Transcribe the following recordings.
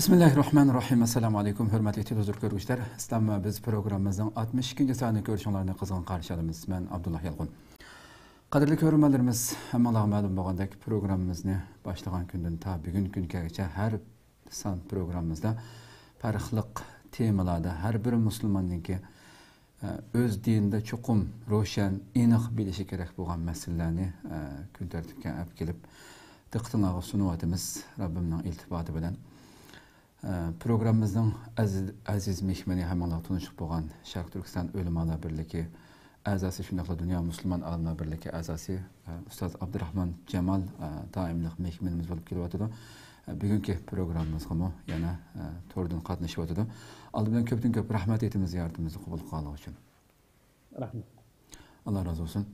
Bismillahirrahmanirrahim. Assalamu alaikum. Hürmetli televizyon görüşler. İslam biz programımızın 62. saniyı görüşünlerini kızgın karşıladığımız. Ben Abdullah Yalğın. Kadirli görünmelerimiz hem Allah'a malum bağındaki programımızı başlayan günden ta bugün güngacha her san programımızda farklı temalarda her bir Müslümanın ki öz dininde çokum roşan, iniq bilişi gerek olan meselelerini gün tertibine alıp gelip diqqatınağı sunuvatımız Rabbimden iltifatı bilen. Programımızın aziz mehmeni hemen tanışıp boğan Şarkı Türkistan Ölümalar Birliği azası şundakla Dünya Müslüman Alimler Birliği azası Ustaz Abdurrahman Cemal daimlik mehmenimiz olup geliyordu. Bugünkü programımız ama yana tordan katlaşıyordu. Aldığından köp rahmet etimiz yardımımızı kabul kıldığı için. Rahmet. Allah razı olsun.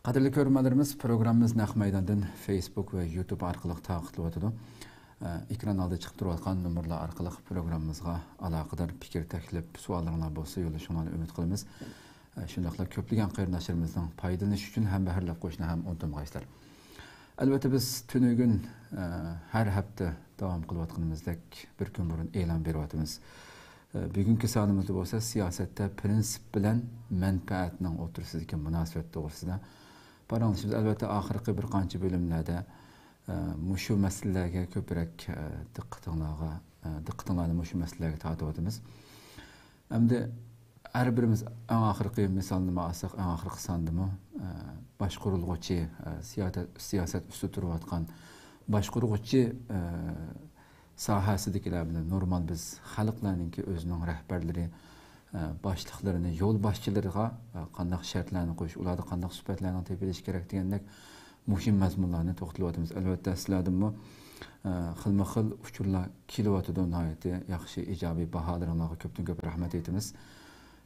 Kadirli görmelerimiz programımız Naq Meydan'dan Facebook ve YouTube arkalık takipçiyordu. Ekran aldı çıkıp durarken numaralar arkalık programımızga alakadar fikir teklif suallarına bolsa yollaşmalarını ümit kılımız. Şundakla köplügen qarindaşlarımızdan paydalanış üçün hem bahirlap qoşuna hem unutmayızlar. Elbette biz tünügün her hafta devam kılıyatqanımızdek bir gün burun e'lon beryapmiz. Bugünkü sanımızda bolsa siyasette prinsip bilen menfaatning o'tirishidagi munosabat to'g'risida paranglashimiz. Elbette oxirgi bir qancha bölümlerde muşu meselelerge köprek diqqatinglarni muşu meselelerge tortyapmiz. Hamda her birimiz en ahirki misalını alsak, en ahirki sandımı başqurulğuchi siyaset üstü turayotgan başqurulğuchi sahasidagilar bilan normal biz xalqlarninki o'zining rahbarlari başliqlarini yo'l boshchilariga qanday shartlarni qo'yish, ularda qanday suhbatlarni tepilish kerak degandek muhim mazmunlarni to'xtalyapmiz. Albatta sizlardanmi xilma-xil uchurlar kelyapti, nihoyatda yaxshi ijobiy baholarlarga ko'p rahmat aytamiz.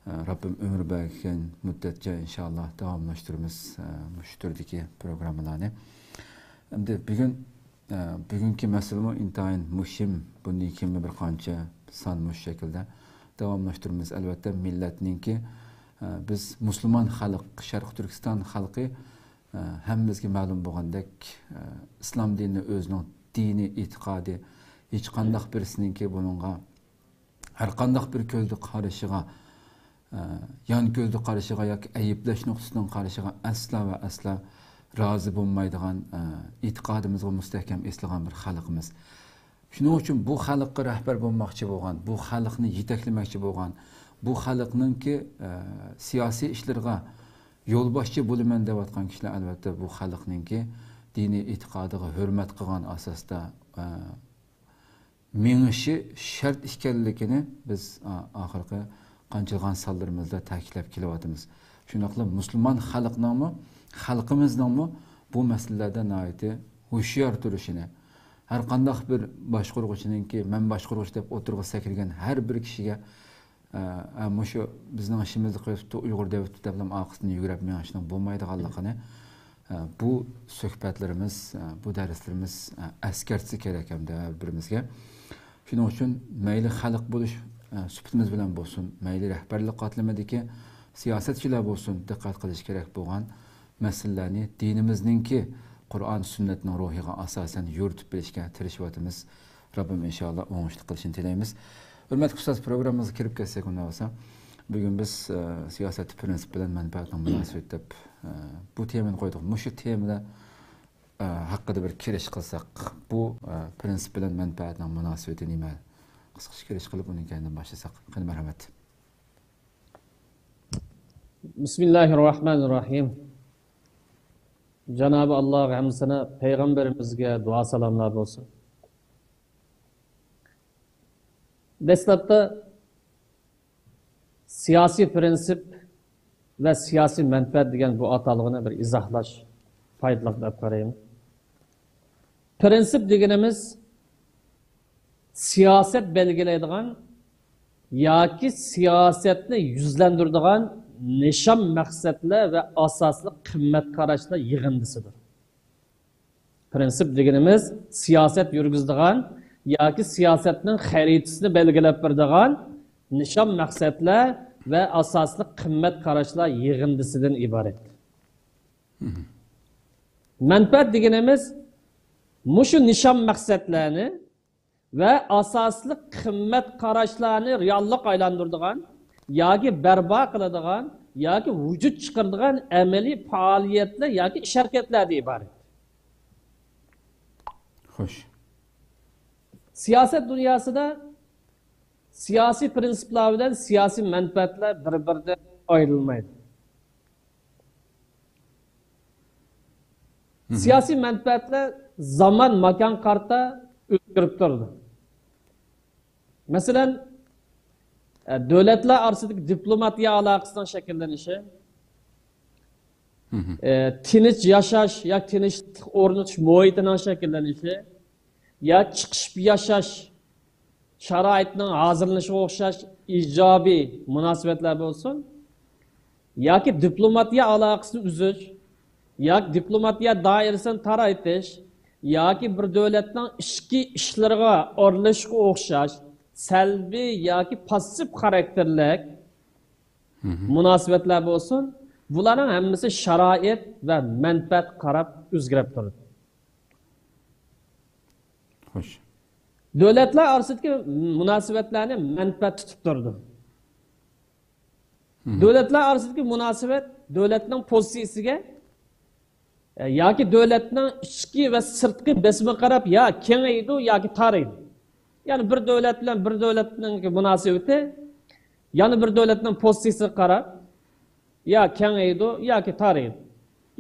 Rabbim ömür bergen müddetçe inşallah devamlaştırırız şu türdeki programlarını. Hem de bugünkü meselemi intayin muhim bunun ikimi bir kança sanmış şekilde devamlaştırırız. Elbette milletninki biz Müslüman halk, Şarkı Türkistan halkı hemmizge ma'lum bo'lgandek İslam dinini özünün dini, itiqadi hiç qandaq birisininki bununla her qandaq bir ko'zda qarashiga yan gözlü qarashiga yoki ayıplash nuqtasidan qarashiga asla ve asla razı bo'lmaydigan etiqodimizga mustahkam eslagan bir xalqimiz. Shuning uchun bu xalqqa rahbar bo'lmoqchi bo'lgan, bu xalqni yetaklamoqchi bo'lgan, bu xalqninki siyosiy ishlarga yo'lboshchi bo'laman deyotgan kishilar albatta bu xalqninki diniy e'tiqodiga hurmat qilgan asosda mengishi shart ekanligini biz oxirgi qanchagan sonlarimizda ta'kidlab kelyapmiz. Shunaqla Müslüman xalqimizning bu masalalarda nihoyatda hushyor turishini, har qanday bir boshquruvchininki men boshquruvchi deb o'tirg'i sakirgan har bir kishiga mushu bizning ishimizni qilib Uyg'ur davlati deb orqasidan yugurib menishning bo'lmaydiganligini bu suhbatlarimiz, bu darslarimiz askartisi kerak hamda birimizga. Shuning uchun mayli xalq bo'lish sübtimiz bilen bolsun, mayli rahbarlik qatlamadagi siyosatchilar bolsun, diqqat qilish kerak bo'lgan masalalarni dinimizninki Qur'on sunnatning ruhiga asosan yuritib bilishga tirishayotimiz. Rabbim inshaalloh o'ngishli qilishini tilaymiz. Hurmatli ustoz, programmamizga kirib ketsak unda bo'lsa, bugun biz siyosat prinsip bilan manfaatning munosabat deb bu temani qo'ydik. Mushu temada haqida bir kirish qilsak, bu prinsip bilan manfaatning munosabati nima? Qısqacha kirish qilib uning kendidan başlasak. Qani marhamat. Bismillahirrahmanirrahim. Cenab-ı Allah hamsına peygamberimizge dua salamlar olsun. Deslatda siyasi prensip ve siyasi menfaat degan bu atalığını bir izahlash faydalı deb qarayman. Prensip deganimiz siyaset belgileydiğin yoki siyasetni yüzlendirdiğin nişan maksatlar ve asaslı kıymet qarashlar yig'indisidir. Prensip deganimiz siyaset yurgizdiğin yoki siyasetning xaritasini belgilab berdiğin nişan maksatlar ve asaslı kıymet qarashlar yig'indisidan iborat. Menfaat deganimiz mushu nişan maksatlarni ve asaslı kıymet qarashlarni reallik aylandırdıgan, yoki barpo qiladigan, yoki vücut chiqaradigan amaliy faoliyatlar yoki ish harakatlardan iborat. Xo'sh. Siyaset dünyasida siyasi prinsiplar bilan siyasi manfaatlar bir-biridan ayrılmaydı. Siyasi manfaatlar zaman, makan qarta o'zgarib turdi. Masalan, davlatlar orasidagi diplomatiya aloqasining shakllanishi, tinch yashash yoki tinchlik o'rnatish muhitining shakllanishi, ya chiqishib yashash sharoitining hozirlanishiga o'xshash ijobiy munosabatlar bo'lsin, yoki diplomatiya aloqasini uzish, yoki diplomatiya doirasini taraytish, yoki bir davlatning ichki ishlariga aralashishga o'xshash salbiy yoki passiv xarakterlik munosabatlar bo'lsin, bularning hammasi sharoit va manfaat qarab o'zgarib turadi. Xo'sh. Davlatlar orasidagi munosabatlarni manfaat tutib turdi. Davlatlar orasidagi munosabat davlatning pozitsiyasiga yoki davlatning ichki va sirtqi besimiga qarab ya kengaydi yoki taraydi. Ya'ni bir davlat bilan bir davlatning munosabati yana bir davlatning pozitsiyasiga qarab ya kengaydi yoki taraydi.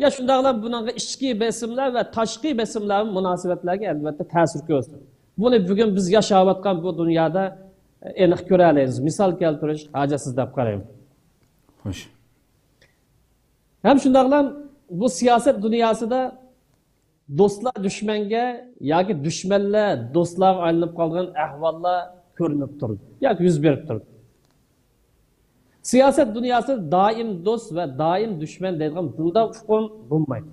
Ya shundaqlar buningga ichki besimlar va tashqi besimlar munosabatlarga albatta ta'sir ko'rsatadi. Buni bugun biz yashayotgan bu dunyoda aniq ko'ra olamiz. Misol keltirish hojasiz deb qarayman. Xo'sh. Ham shundaqlar bu siyoset dünyasida do'stlar dushmanga yoki dushmanlar do'stlarga aylanib qolgan ahvollar ko'rinib turdi yoki yuz berib turdi. Siyoset dünyasida doim do'st va doim dushman deydigan bunday hukm bo'lmaydi.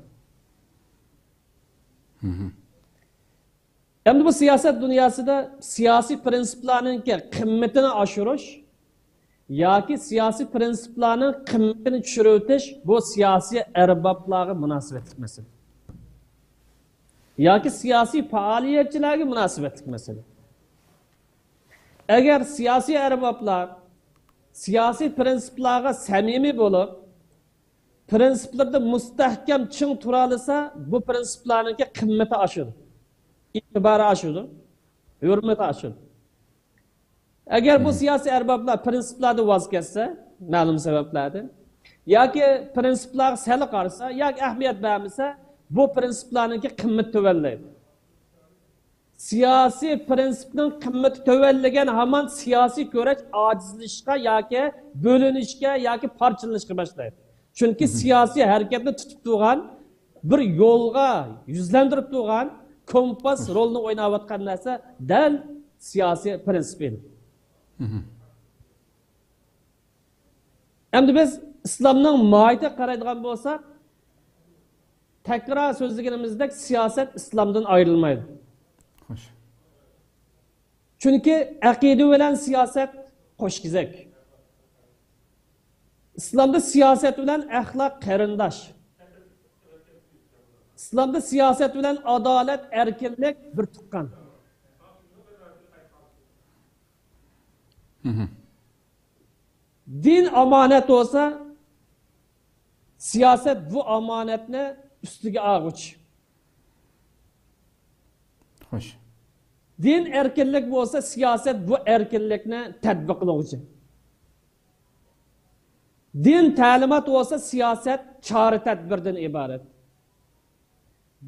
Endi bu siyoset dünyasida siyasi prinsiplarning qimmatini oshirish yoki siyasi prinsiplarning qimmatini tushirib o'tish bu siyosiy arboblarga munosabatli masala. Yoki siyosiy faoliyatchilarga munosabatli masala. Agar siyosiy arboblar siyosiy prinsiplarga samimiy bo'lib, prinsiplarda mustahkam ching tura olsa, bu prinsiplarning qimmati oshadi. İtibari aşıdı, hürmeti aşıdı. Eğer bu siyasi erbablar prensiplarda vaz kesse, malum sebeplerden, ya ki prensiplar seli karsa, ya ki ehmiyet vermişse, bu prensiplerin kıymeti tövelleydi. Siyasi prensiplerin kıymeti tövellegen hemen siyasi göreç acizleşke, ya ki bölünüşke, ya ki parçalanışke başlaydı. Çünkü siyasi hareketini tutup durgan, bir yolga yüzlendirip durgan, kompas rolunu oynavatkan narsa dal siyasi prinsipiydi. Endi biz İslamning mohiyatiga qaraydigan bo'lsak, takrar so'zlaganimizdek siyoset İslamdan ayrılmaydi. Xo'sh. Çünkü aqida bilan siyoset qo'shkizak. İslamda siyoset bilan axloq qarindosh. İslamda siyaset bilen adalet, erkinlik bir tuqqan. Din amanet olsa, siyaset bu amanetini üstüge ağuç. Xo'sh. Din erkinlik olsa, siyaset bu erkinlikni tatbiqlovchi. Din ta'limat olsa, siyaset çare tedbirden ibaret.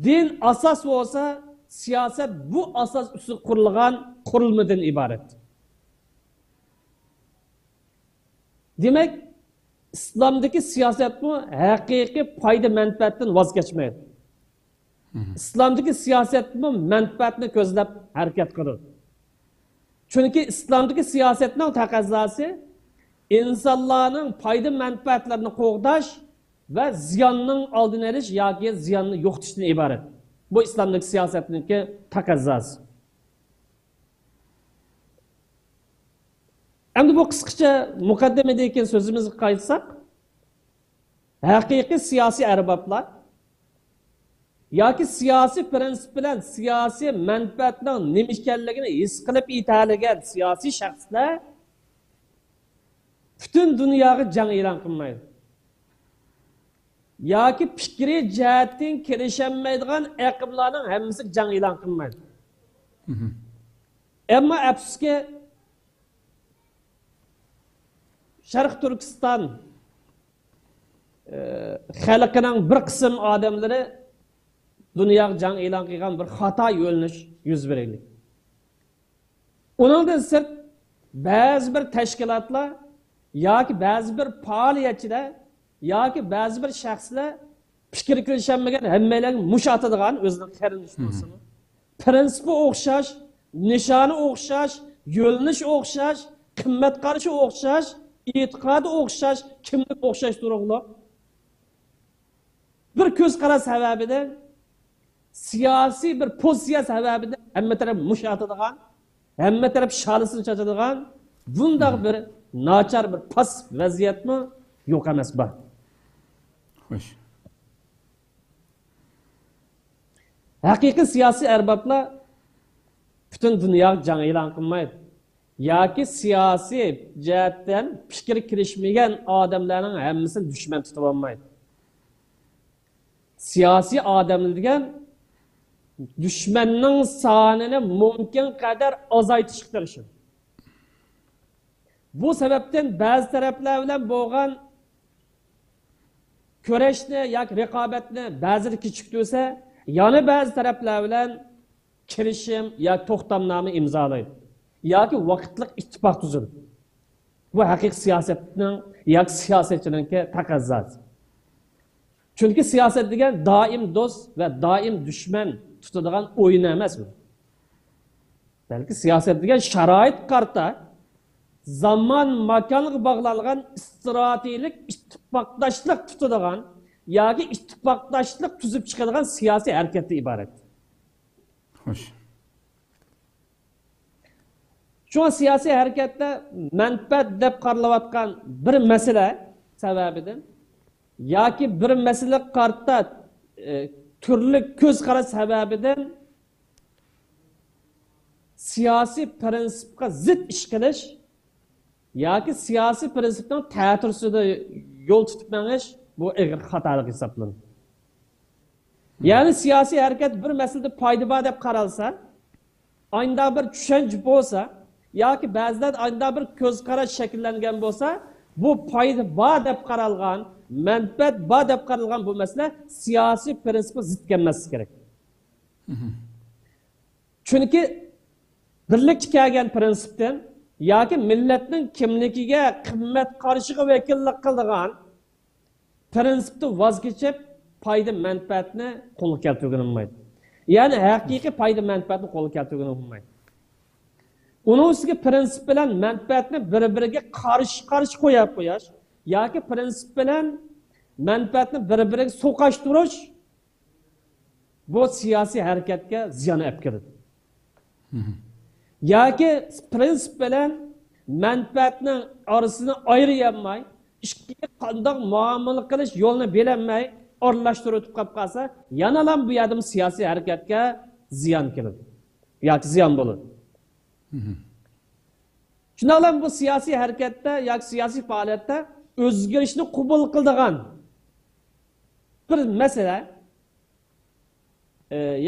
Din asas olsa, siyaset bu asas üstü kurulgan kurulmadan ibaret. Demek, İslam'daki siyaset bu hakiki fayda menfaatten vazgeçmeydi. İslam'daki siyaset bu menfaatini gözlep hareket kılır. Çünkü İslam'daki siyasetin takazzası insanların fayda menfaatlerini qoğdaş ve ziyanının aldığını eriş yoki ziyanını yo'qotishdan ibaret. Bu İslamdaki siyasetninki takazzası. Endi bu qisqacha muqaddimedagi so'zimizni qaytsak, haqiqiy siyosiy arboblar yoki siyosiy prinsip bilan siyosiy manfaatning nima ekanligini his qilib yetadigan siyosiy shaxslar butun dunyoga jang e'lon qilmaydi. Yoki fikriy jihatdan kelisholmaydigan aqllarning hammasi jang e'lon qilmaydi. Ammo afsuski Sharq Turkiston xalqining bir qism odamlari dunyoga jang e'lon qilgan bir xato yo'linish yuz berdi. Uningdan sirt ba'zi bir tashkilotlar yoki ba'zi bir faoliyatchilar yoki ba'zi bir shaxslar fikr kirisholmagan hammalarni mushatadigan o'zining qarindosh bo'lsin. Prinsipi o'xshash, nishoni o'xshash, yo'linish o'xshash, qimmat qarashi o'xshash, e'tiqodi o'xshash, kimlik o'xshash turug'liq. Bir ko'z qarash sababidan siyosiy bir pozitsiya sababidan hamma taraf mushatadigan, hamma taraf shalisini chachadigan bunday bir nachar bir pas vaziyatmi yo'q emas bor. Xo'sh. Haqiqiy siyosiy arboblar butun dunyoga jang e'lon qilmaydi. Yoki siyosiy jihatdan fikr kirishmagan odamlarning hammasini dushman tutib olmaydi. Siyosiy odamlar degan dushmanning sonini mumkin qadar ozaytishga tirishadi. Bu sababdan ba'zi taraflar bilan bo'lgan kurashni yoki raqobatni ba'zida kechiktirsa, yana ba'zi taraflar bilan kirishim yoki to'xtamnoma imzolaydi yoki vaqtliq ittifoq tuzadi. Bu haqiqiy siyosatning yoki siyosatchilarning taqozosi. Chunki siyosat degan doim do'st va doim dushman tutadigan o'yin emas bu. Balki siyosat degan sharoit qarta zaman makonga bog'langan strategik ittifoqdoshlik tutadigan yoki ittifoqdoshlik tuzib chiqadigan siyosiy harakatdan iborat. Xo'sh. Şu an siyasi harekette menfaat deb qaralayotgan bir mesele sebebidir. Yoki bir mesele qarta türlü ko'z qarash sebebidir. Siyasi prinsipga zid ish qilish yoki siyasi prinsipning ta'tirsida yo'l tutib menish bu ig'ir xatolik hisoblanadi. Yani siyasi hareket bir meselede payda bor deb qaralsa, ayında bir tushunch bo'lsa yoki ba'zida ayında bir ko'z qarash shakllangan bo'lsa, bu payda bor deb qaralgan, manfaat bor deb qaralgan bu masala siyosiy prinsipga zid kelmasligi kerak. Chunki birlikka kelgan prinsipdan yoki millatning kimligiga qimmat qarashiga vakillik qiladigan prinsipni voz kechib payda manfaatni qo'lga keltirgan bo'lmaydi. Ya'ni haqiqiy payda manfaatni qo'lga keltirgan bo'lmaydi. Uning ustiga prinsip bilan manfaatni bir-biriga qarshi qo'yib qo'yish yoki prinsip bilan manfaatni bir-biriga so'qashtirish bu siyosiy harakatga ziyon olib keladi. Yoki prinsip bilan manfaatning orasini ayirolmay, ikkiga qanday muomala qilish yo'lini bilolmay aralashtirib qolib qolsa, yana ham bu yerda siyosiy harakatga ziyon keladi. Yoki ziyon bo'ladi. Shundan ham bu siyosiy harakatda yoki siyosiy faoliyatda o'zgarishni qabul qiladigan bir masala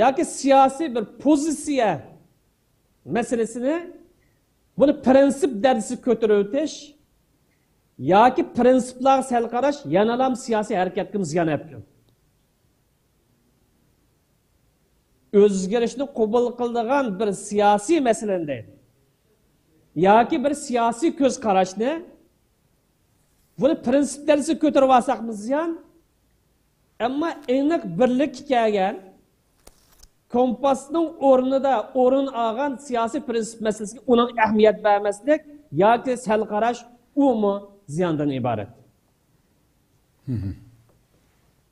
yoki siyosiy bir pozitsiya masalasini buni prinsip darsi ko'tarib o'tish yoki prinsiplarga sal qarash yana ham siyosiy harakatga ziyon olib keladi. O'zgarishni qabul qiladigan bir siyosiy masalada yoki bir siyosiy ko'z qarashni buni prinsip darsi ko'tarib olsaqmiz ziyon, ammo aniq birlik kelgan kompasning o'rnida o'rin olgan siyosiy prinsip masalasiga uning ahamiyat bermaslik yoki sal qarash umi ziyondan iborat.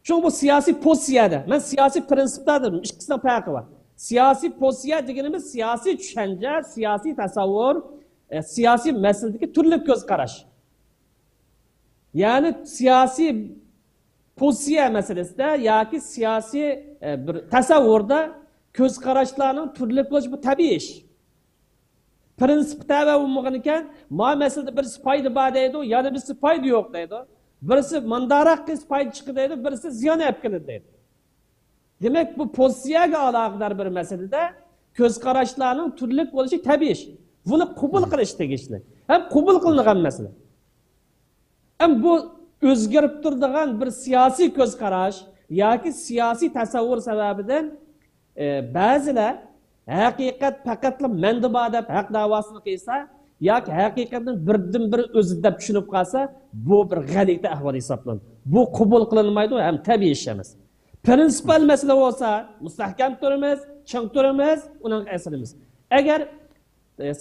Çünkü bu siyasi pozisiyada, ben siyasi prinsiplardır, ikisinden farkı var. Siyasi pozitsiya deganimiz siyasi düşünce, siyasi tasavvur, siyasi meseledeki türlü göz qarash. Yani siyasi pozitsiya masalasida yoki siyosiy bir tasavvurda ko'z qarashlarning turli bo'lishi bu tabiiy ish. Prinsip tava bo'lmagan ekan, ma masalada birisi foyda bor deydi, yana birisi foyda yo'q deydi. Birisi mandaroq qilib foyda chiqdi deydi, birisi ziyon olib keladi deydi. Demak, bu pozitsiyaga aloqador bir masalada ko'z qarashlarning turli bo'lishi tabiiy ish. Buni qabul qilish tegishli. Ham qabul qilingan masala. Ham bu o'zgarib turadigan bir siyosiy ko'z qarash yoki siyosiy tasavvur sababidan ba'zilar haqiqat faqatla menda bor deb haq davosini qilsa yoki haqiqatni birdan bir o'zi deb tushunib qolsa, bu bir g'alati ahvol hisoblanadi. Bu qabul qilinmaydi, ham tabiiy ish emas. Prinsipal masala bo'lsa, mustahkam turamiz, ching turamiz, uning aslimiz. Agar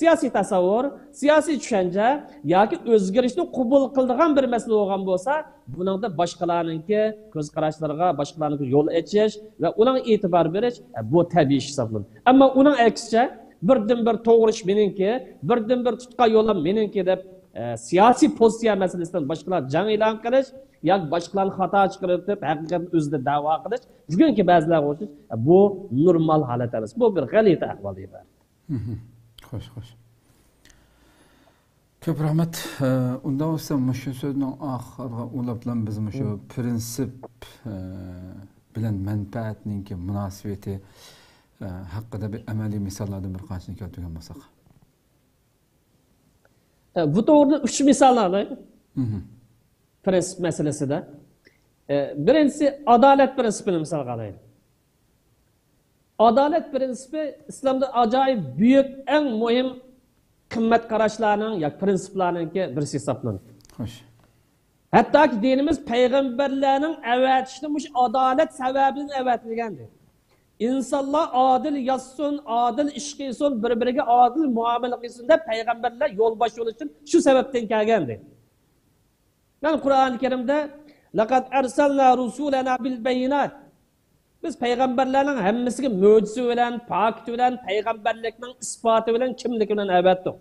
siyosiy tasavvur, siyosiy tushuncha yoki o'zgarishni qabul qiladigan bir masala bo'lgan bo'lsa, buningda boshqalarningki ko'z qarashlariga, boshqalarning yo'l ochish va uning e'tibor berish bu tabiiy hisoblanadi. Ammo uning aksicha birdan bir to'g'ri ish meningki, birdan bir tutgan yo'lim meningki deb siyosiy pozitsiya masalasidan boshqalar jang e'lon qilish yoki boshqalarni xato chiqarib haqiqatni o'zida da'vo qilish, bugungi ba'zilar o'tish bu normal holat emas. Bu bir g'alati ahvol edi. Xo'sh. Ko'p rahmat. Unda bo'lsa, shu so'zning oxiriga ulab bilan biz shu prinsip bilan manfaatning munosabati haqida bir amaliy misollardan bir qanchani keltirgan bo'lsak. Bu to'g'rida 3 misollarni prinsip masalasida. Birinchisi adolat prinsipini misol qilaylik. Adalet prinsipi İslam'da acayip büyük, en mühim kıymet qarashlarning ya prinsiplarninki birisi hisoblanadi. Xo'sh. Hatta ki dinimiz peygamberlerinin evetişini muş adalet sebebinden evetligendi. İnsanlar adil yazsın, adil iş qilsin, birbiriga adil muamele qilsin deb peygamberler yol başı oluşun şu sebepten kelgandi. Yani Kur'an-ı Kerim'de laqad arsalna rusulana bil bayinat. Biz peygamberlerin hemmisiga mo'jiza bilan, pokit bilan, peygamberlikning isboti bilan, kimligi bilan avatdik.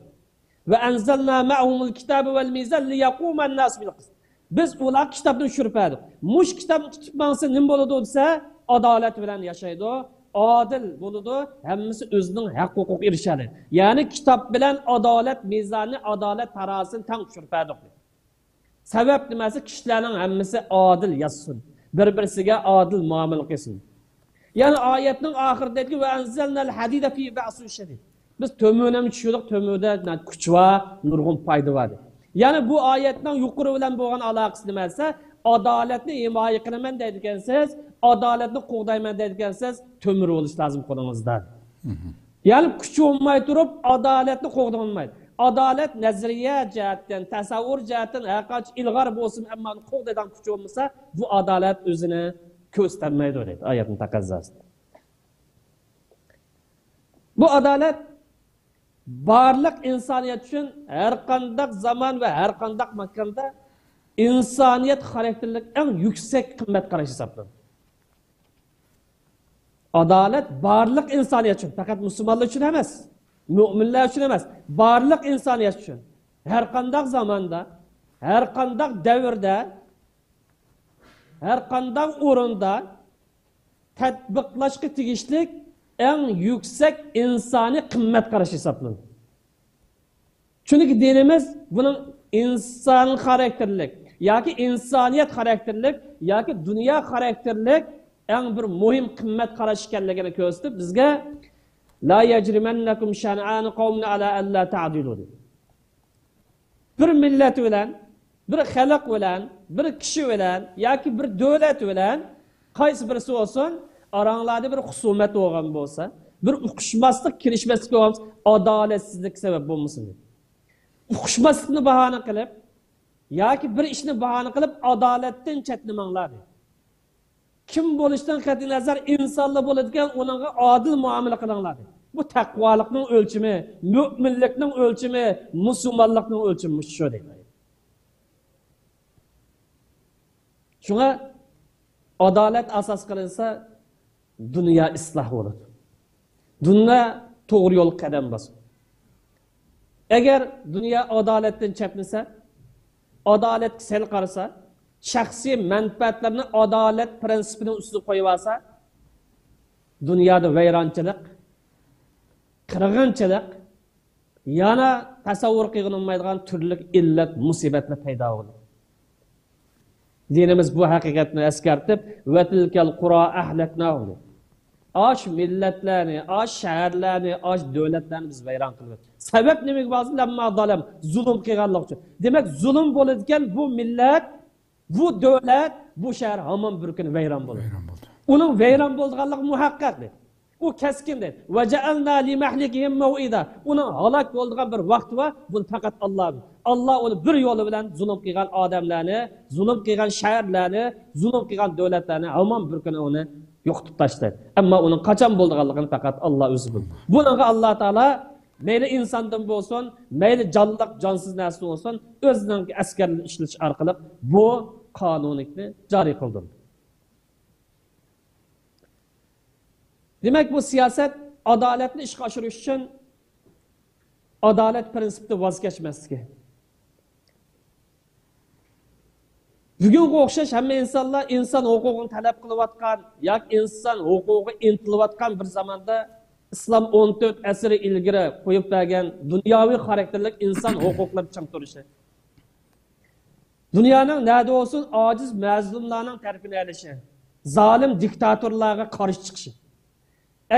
Ve anzalna ma'humul kitabe vel mizan liyaquma an-nas bil qist. Biz ular kitobni tushirdik. Mush kitobni tutib mansa nima bo'ladi desa, adolat bilan yashaydi, adil bo'ladi, hammasi o'zining haq huquqiga erishadi. Ya'ni kitob bilan adolat mizoni, adolat tarozisini teng tushirdik. Sabab nimasi? Kishilarning hammasi adil yazsin. Bir-birisiga adil muomala qilsin. Yani ayetning oxiridagi va anzalnal hadida fi ba'sin shadid. Biz tömüne mi tushirdik, tömüde kuch va nurg'un foyda bor. Yani bu ayetning yuqori bilan bo'lgan aloqasi nima desa, adolatni himoya qilaman deydigansiz, adolatni qo'g'dayman deydigansiz, tömür bo'lish lozim qo'lingizda. Yani kuch olmay turib adolatni qo'g'damaydi. Adalet nazariya jihatdan, tasavvur jihatdan haqoq ilg'or bo'lsin, ammo qo'g'daydan kuch olmasa, bu adalet o'zini ko'rsatmaydi deydi oyatning taqozzosida. Bu adalet barliq insoniyat uchun har qanday zaman ve har qanday makonda insoniyat xarakterlik eng yuksak qimmat qarash hisoblanadi. Adalet barliq insoniyat uchun, faqat musulmonlar uchun emas, müminler için emas, barliq insoniyat uchun har qanday zamanda, har qanday davrda, har qanday o'rinda tatbiqlashga tegishlik eng yuksak insoniy qimmat qarash hisoblanadi. Chunki dinimiz buning inson xarakterlik yoki insoniyat xarakterlik yoki dunyo xarakterlik eng bir muhim qimmat qarash ekanligini ko'rsatib bizga la yajrimannakum shan'anu qawmin ala an la ta'dilu. Bir millet bilan, bir xalq bilan, bir kishi bilan yoki bir davlat bilan qaysi birisi olsun aranglarda bir husumat bo'lgan bo'lsa, bir uqishmaslik, kelishmaslik bo'lgan, adolatsizlik sabab bo'lmasin. Uqishmaslikni bahona qilib yoki bir ishni bahona qilib adolatdan chetlamanglar. Kim bo'lishdan qat'iy nazar insonlar bo'ladigan ularga adil muomala qilinglar. Bu taqvolikning o'lchami, mo'minlikning o'lchami, musulmonlikning o'lchami shu deydi. Shunga adolat asos qilinsa dunyo isloh bo'ladi. Dunyo to'g'ri yo'l qadam bosadi. Agar dunyo adolatdan chapnisa, adolatga sal qarasa, shaxsiy manfaatlarni adolat prinsipini ustiga qo'yib olsa, dunyoda vayronchilik, qirg'inchilik, yana tasavvur qilolmaydigan turli illat, musibatlar paydo bo'ladi. Dinimiz bu haqiqatni eskartib, va tilkal qura ahlaknahu. Aş milletlerini, aş şehirlerini, aş devletlerini biz vayron qildik. Sebep nimaga bo'lsa, lamma zalim, zulm qilganlik uchun. Demak, zulm bo'ladigan bu millet, bu devlet, bu şehir hamon bir kun vayron bo'ldi. Uning vayron bo'lganligi muhaqqaqdir. U keskindir. Va ja'alna li mahlikihim maw'ida. Uning halok bo'lgan bir vaqti va bu faqat Alloh. Allah onu bir yolu bilen zulm qilgan odamlarni, zulm qilgan şehirlarni, zulm qilgan devletlarni hamon bir kun onu yo'qotib tashlaydi. Ammo uning qachon bo'lganligini faqat Alloh o'zi biladi. Bunga Alloh taolo mayli insondan bo'lsin, mayli jonliq, jonsiz narsa bo'lsin, o'zining askarni ishlatish orqali bu qonunlikni joriy qildi. Demak, bu siyosat adolatni ishga oshirish uchun adolat prinsipidan voz kechmasligi. Bugunga o'xshash hamma insonlar inson huquqini talab qilayotgan yoki inson huquqiga intilayotgan bir zamonda islom 14 asr ilgari qo'yib bergan dunyoviy xarakterlik inson huquqlari chim turishi. Dunyoning nada olsun ojiz mazlumlarning tarafini olishi, zolim diktatorlarga qarshi chiqishi.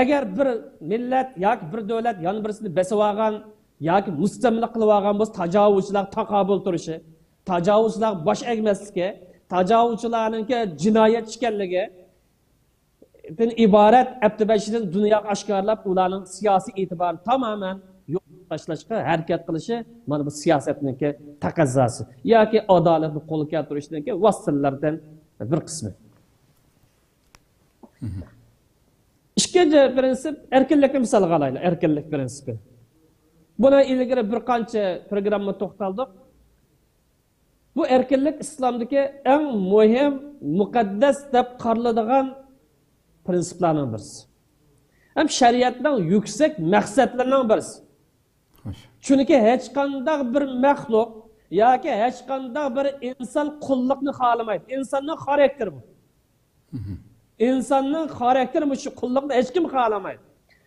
Agar bir millat yoki bir davlat yon birisini besib olgan yoki mustamlika qilib olgan bo'lsa, tajovuzchilar taqobil turishi, tajovuzchilar bosh egmasligi, tajovuzchilarning jinoyat ekanligi dan iborat abtibashini dunyoga oshkorlab, ularning siyosiy e'tiborini tamoman yo'q tashlashga harakat qilishi mana bu siyosatning taqozosi yoki adolatni qo'lga keltirishning vositalardan bir qismi. İkinci prinsip erkinlikni misolga olaylik, erkinlik prinsipi. Buna ilgari bir qancha programma to'xtaldik. Bu erkinlik İslamdagi eng muhim, muqaddas deb qaraladigan prinsiplarning birisi. Ham shariatning yuksak maqsadlarining birisi. Chunki hech qanday bir maxluq yoki hech qanday bir inson qulluqni xohlamaydi. Insonning xarakteri bu. İnsanın karakteri bu şu kulluqni hech kim xohlamaydi.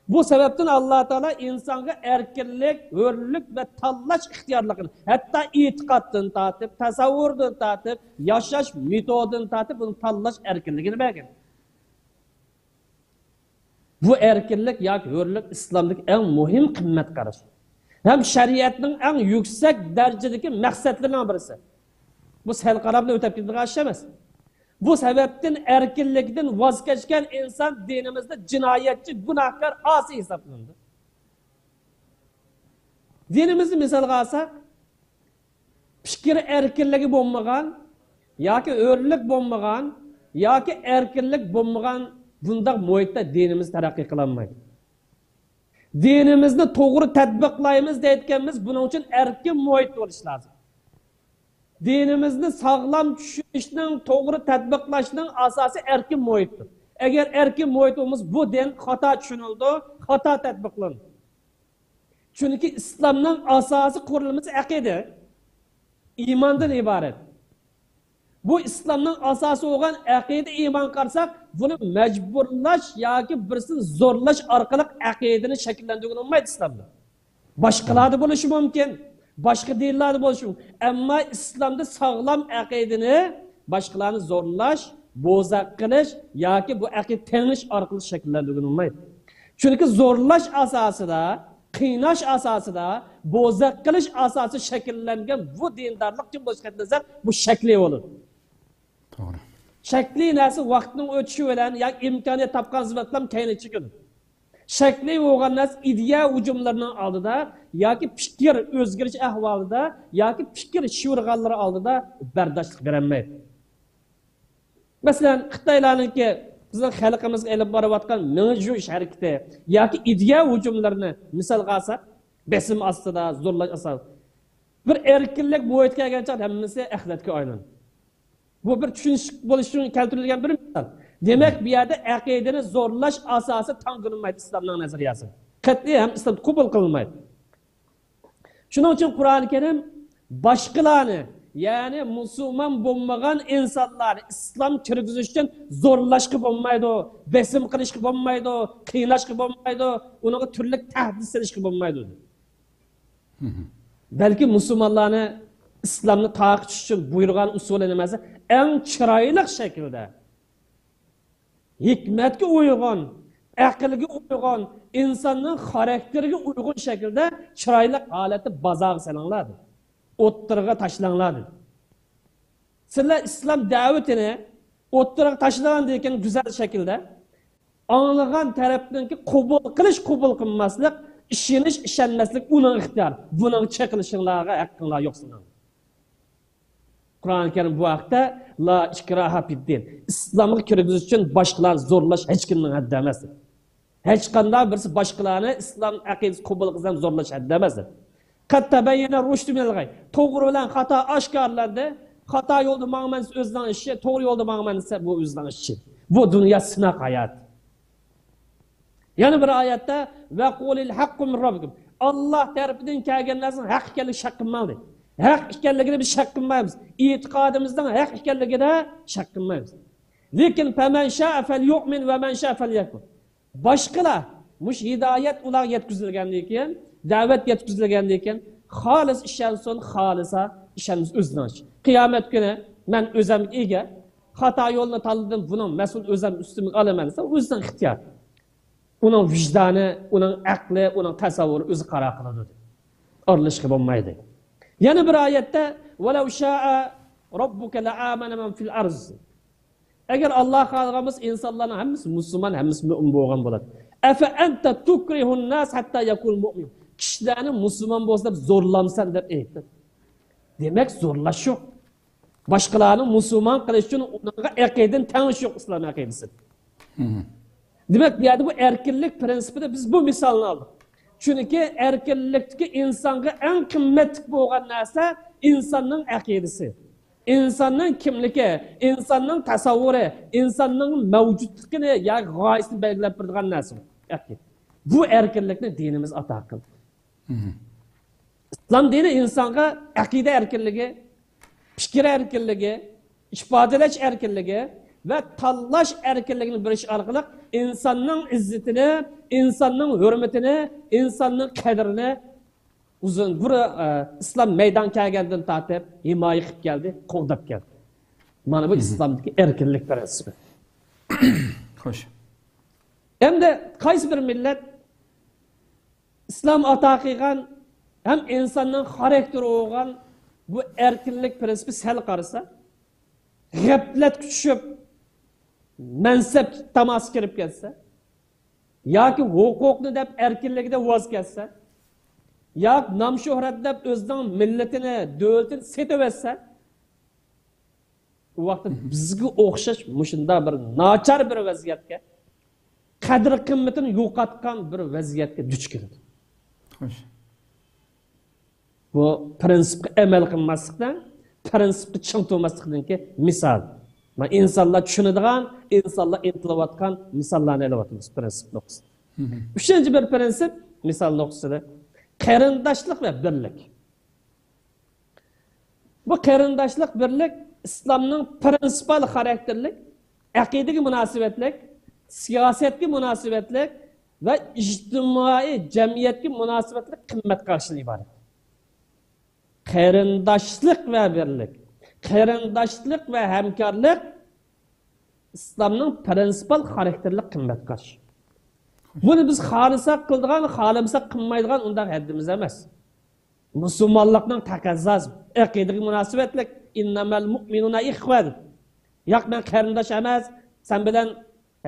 Bu sebepten Allah Teala insonga erkinlik, hürlük ve tanlash ixtiyorligini, hatta e'tiqoddan tortib, tasavvurdan tortib, yashash metodidan tortib buni tanlash erkinligini bergan. Bu erkinlik yoki hürlük İslamdagi eng muhim qimmat qarash. Hem shariatning eng yuksak darajadagi maqsadlaridan birisi. Bu sal qarab o'tib ketadigan ish emas. Bu sebepten erkinlikten vazgeçken insan dinimizde cinayetçi, günahkar, asi hesaplandı. Dinimizi misal alsak, fikir erkinliği bulmagan, yoki örlük bulmagan, yoki erkinlik bulmagan bundak muhitte dinimiz terakki kılanmaydı. Dinimizni to'g'ri tatbiqlaymiz deyotganimiz buning uchun erkin muhit bo'lishi lozim. Dinimizni sağlam tushunishning, to'g'ri tatbiqlashning asosi erkin muhitdir. Agar erkin muhitimiz bu din xato tushunildi, xato tatbiqlandi. Chunki islomning asosi qurilmasi aqida, iymondan iborat. Bu islomning asosi bo'lgan aqida, iymon qilsak, buni majburlash yoki birisini zo'rlash orqali aqidani shakllantirib bo'lmaydi islomda. Boshqalarda bo'lishi mumkin. Başka dinlerde buluşum. Ama İslam'da sağlam akidini başkalarını zorlaş, bozak kılış, ya ki bu akid teniş arkalı şekillendirilmeydi. Çünkü zorlaş asası da, kıynaş asası da, bozak kılış asası şekillengen bu dindarlık için boşkatınızda bu şekli olur. Doğru. Şekli nasıl vaktinin ötüşü veren, ya imkanı tapkan zıvatlam kayını çıkıyor. Şekli olan nas ideya hücumlarının aldıda, yoki fikir o'zgarish ahvolida, yoki fikir shivirg'anlari oldida bardoshlik berilmaydi. Masalan, Xitoylarningki bizning xalqimizga elib borayotgan Mingjush harakati yoki ideya hücumlarini misolga olsak, besim ostida, zo'rlash ostida bir erkinlik muhitga kelgancha hammasi axlatga aylanadi. Bu bir tushunish bo'lish uchun keltirilgan bir misol. Demek bir yerde aqidani zo'rlash asosi tanqinilmaydi islomning nazariyasi. Qat'iy ham islom qabul qilinmaydi. Shuning uchun Qur'oni Karim boshqalarni Yani Müslüman bulmagan insanlar İslam kirgizish uchun zo'rlashga bo'lmaydi, besim qilishga bo'lmaydi, qiynashga bo'lmaydi, ularga turli tahdid solishga bo'lmaydi. Belki Müslümanlarni İslamni taqib uchun buyurgan usuli nimasi? Eng chiroyli shaklda, hikmatga uyg'un, aqlga uyg'un, insonning xarakteriga uyg'un shaklda chiroyli holatda bozorga salinglar. O'ttirga tashlanglar. Sizlar islom da'vatini o'ttirga tashlagan degan go'zal shaklda anglagan tarafdanki qabul qilmaslik, ishonish, ishonmaslik uning ixtiyori. Buning chekilishinglarga haqqinglar yo'q sizlar. Qur'on-i Karim bu vaqtda la ikraha fid-din. İslamga kirgizish uchun boshqalarni zo'rlash hech kimning haddi emas. Hech qanday birisi boshqalarni islom aqidasi qabul qilgan zo'rlash haddi emas. Qad tabayyana rushdu minal g'ay. To'g'ri bilan xato oshkorlandi. Xato yo'lda ma'man o'zining ishi, to'g'ri yo'lda ma'man esa bu o'zining ishi. Bu dunyo sinaq hayot. Yana bir oyatda va qulil haqqu min robbikum. Alloh tarafidan kelgan narsa haq ekanligi shak qilmaydi. Haq ekanligini biz shak qilmaymiz. E'tiqodimizdan haq ekanligida shak qilmaymiz. Lekin faman sha'a falyu'min va man sha'a falyakfur. Boshqalar mush hidoyat ular yetkazilgandan keyin, da'vat yetkazilgandan keyin xolis ishonsin, xolisa ishonimiz o'zidan. Qiyomat kuni men o'zim ega xato yo'lni tanladim, buning mas'ul o'zim ustimga olaman desa, o'zining ixtiyor. Uning vijdoni, uning aqli, uning tasavvuri o'zi qaror qiladi. Aralashib bo'lmaydi. Yana bir oyatda "Walau sha'a robbuka la'amana man fil arz." Agar Alloh xohlaganmiz insonlarning hammasi musulmon, hammasi mu'min bo'lgan bo'ladi. Afa anta tukrihun nas hatta yakun mu'min. Kishilarni musulmon bo'lsa deb zo'rlamsan deb aytdi. Demak, zo'rlash yo'q. Boshqalarni musulmon qilish uchun ularga aqidadan tanish yo'q islom aqidasi. Demak, bu yerda bu erkinlik prinsipida biz bu misolni oldik. Chunki erkinlikdagi insonga eng qimmatli bo'lgan narsa insonning aqidasi. İnsanın kimligi, insanın tasavvuri, insanın mavjudligini yoki g'oyasini belgilab turadigan narsa. Bu erkinlikni dinimiz ato qildi. İslam dini insonga aqida erkinligi, fikr erkinligi, ifodalash erkinligi va tanlash erkinligini berish orqali insonning izzatini, insonning hurmatini, insonning qadrini uzun bir İslam meydan kelgandan tartib himoya qilib keldi, qo'llab keldi. Mana bu islomdagi erkinlik prinsipi. Xo'sh. Endi qaysi bir millat islom ato qilgan ham insonning xarakteri bo'lgan bu erkinlik prinsipi sal qarasa, g'aflat tushib mansab tamas kirib ketsa yoki huquqni deb erkinligida voz kechsa, ya nam şöhret deb özünün milletini, devletini setibetse, o vakti bizga o'xshash mushunda bir nachar bir vaziyatga, qadr qimmatini yo'qotgan bir vaziyatga duch keladi. Xo'sh. Bu prinsipga amal qilmaslikdan, prinsipga ching to'maslikdanki misol. Men insonlar tushunadigan, insonlar intilayotgan misollarni olyapmiz prinsip nuqtasida. Uchinchi bir prinsip misol nuqtasida qarindoshlik va birlik. Bu qarindoshlik, birlik islomning prinsipal xarakterlik, aqidaga munosabatlik, siyosatga munosabatlik va ijtimoiy jamiyatga munosabatlik qimmat qarashdan iborat. Qarindoshlik va birlik, qarindoshlik va hamkorlik islomning prinsipal xarakterlik qimmat qarash. Bunu biz xalisa qildigan, xalimsa qilmaydigan undaq haddimiz emas. Musulmonlikning taqozosi, aqidaga munosabatlik, innamal mu'minuna ikhwan. Yo'q, men qarindosh emas, sen bilan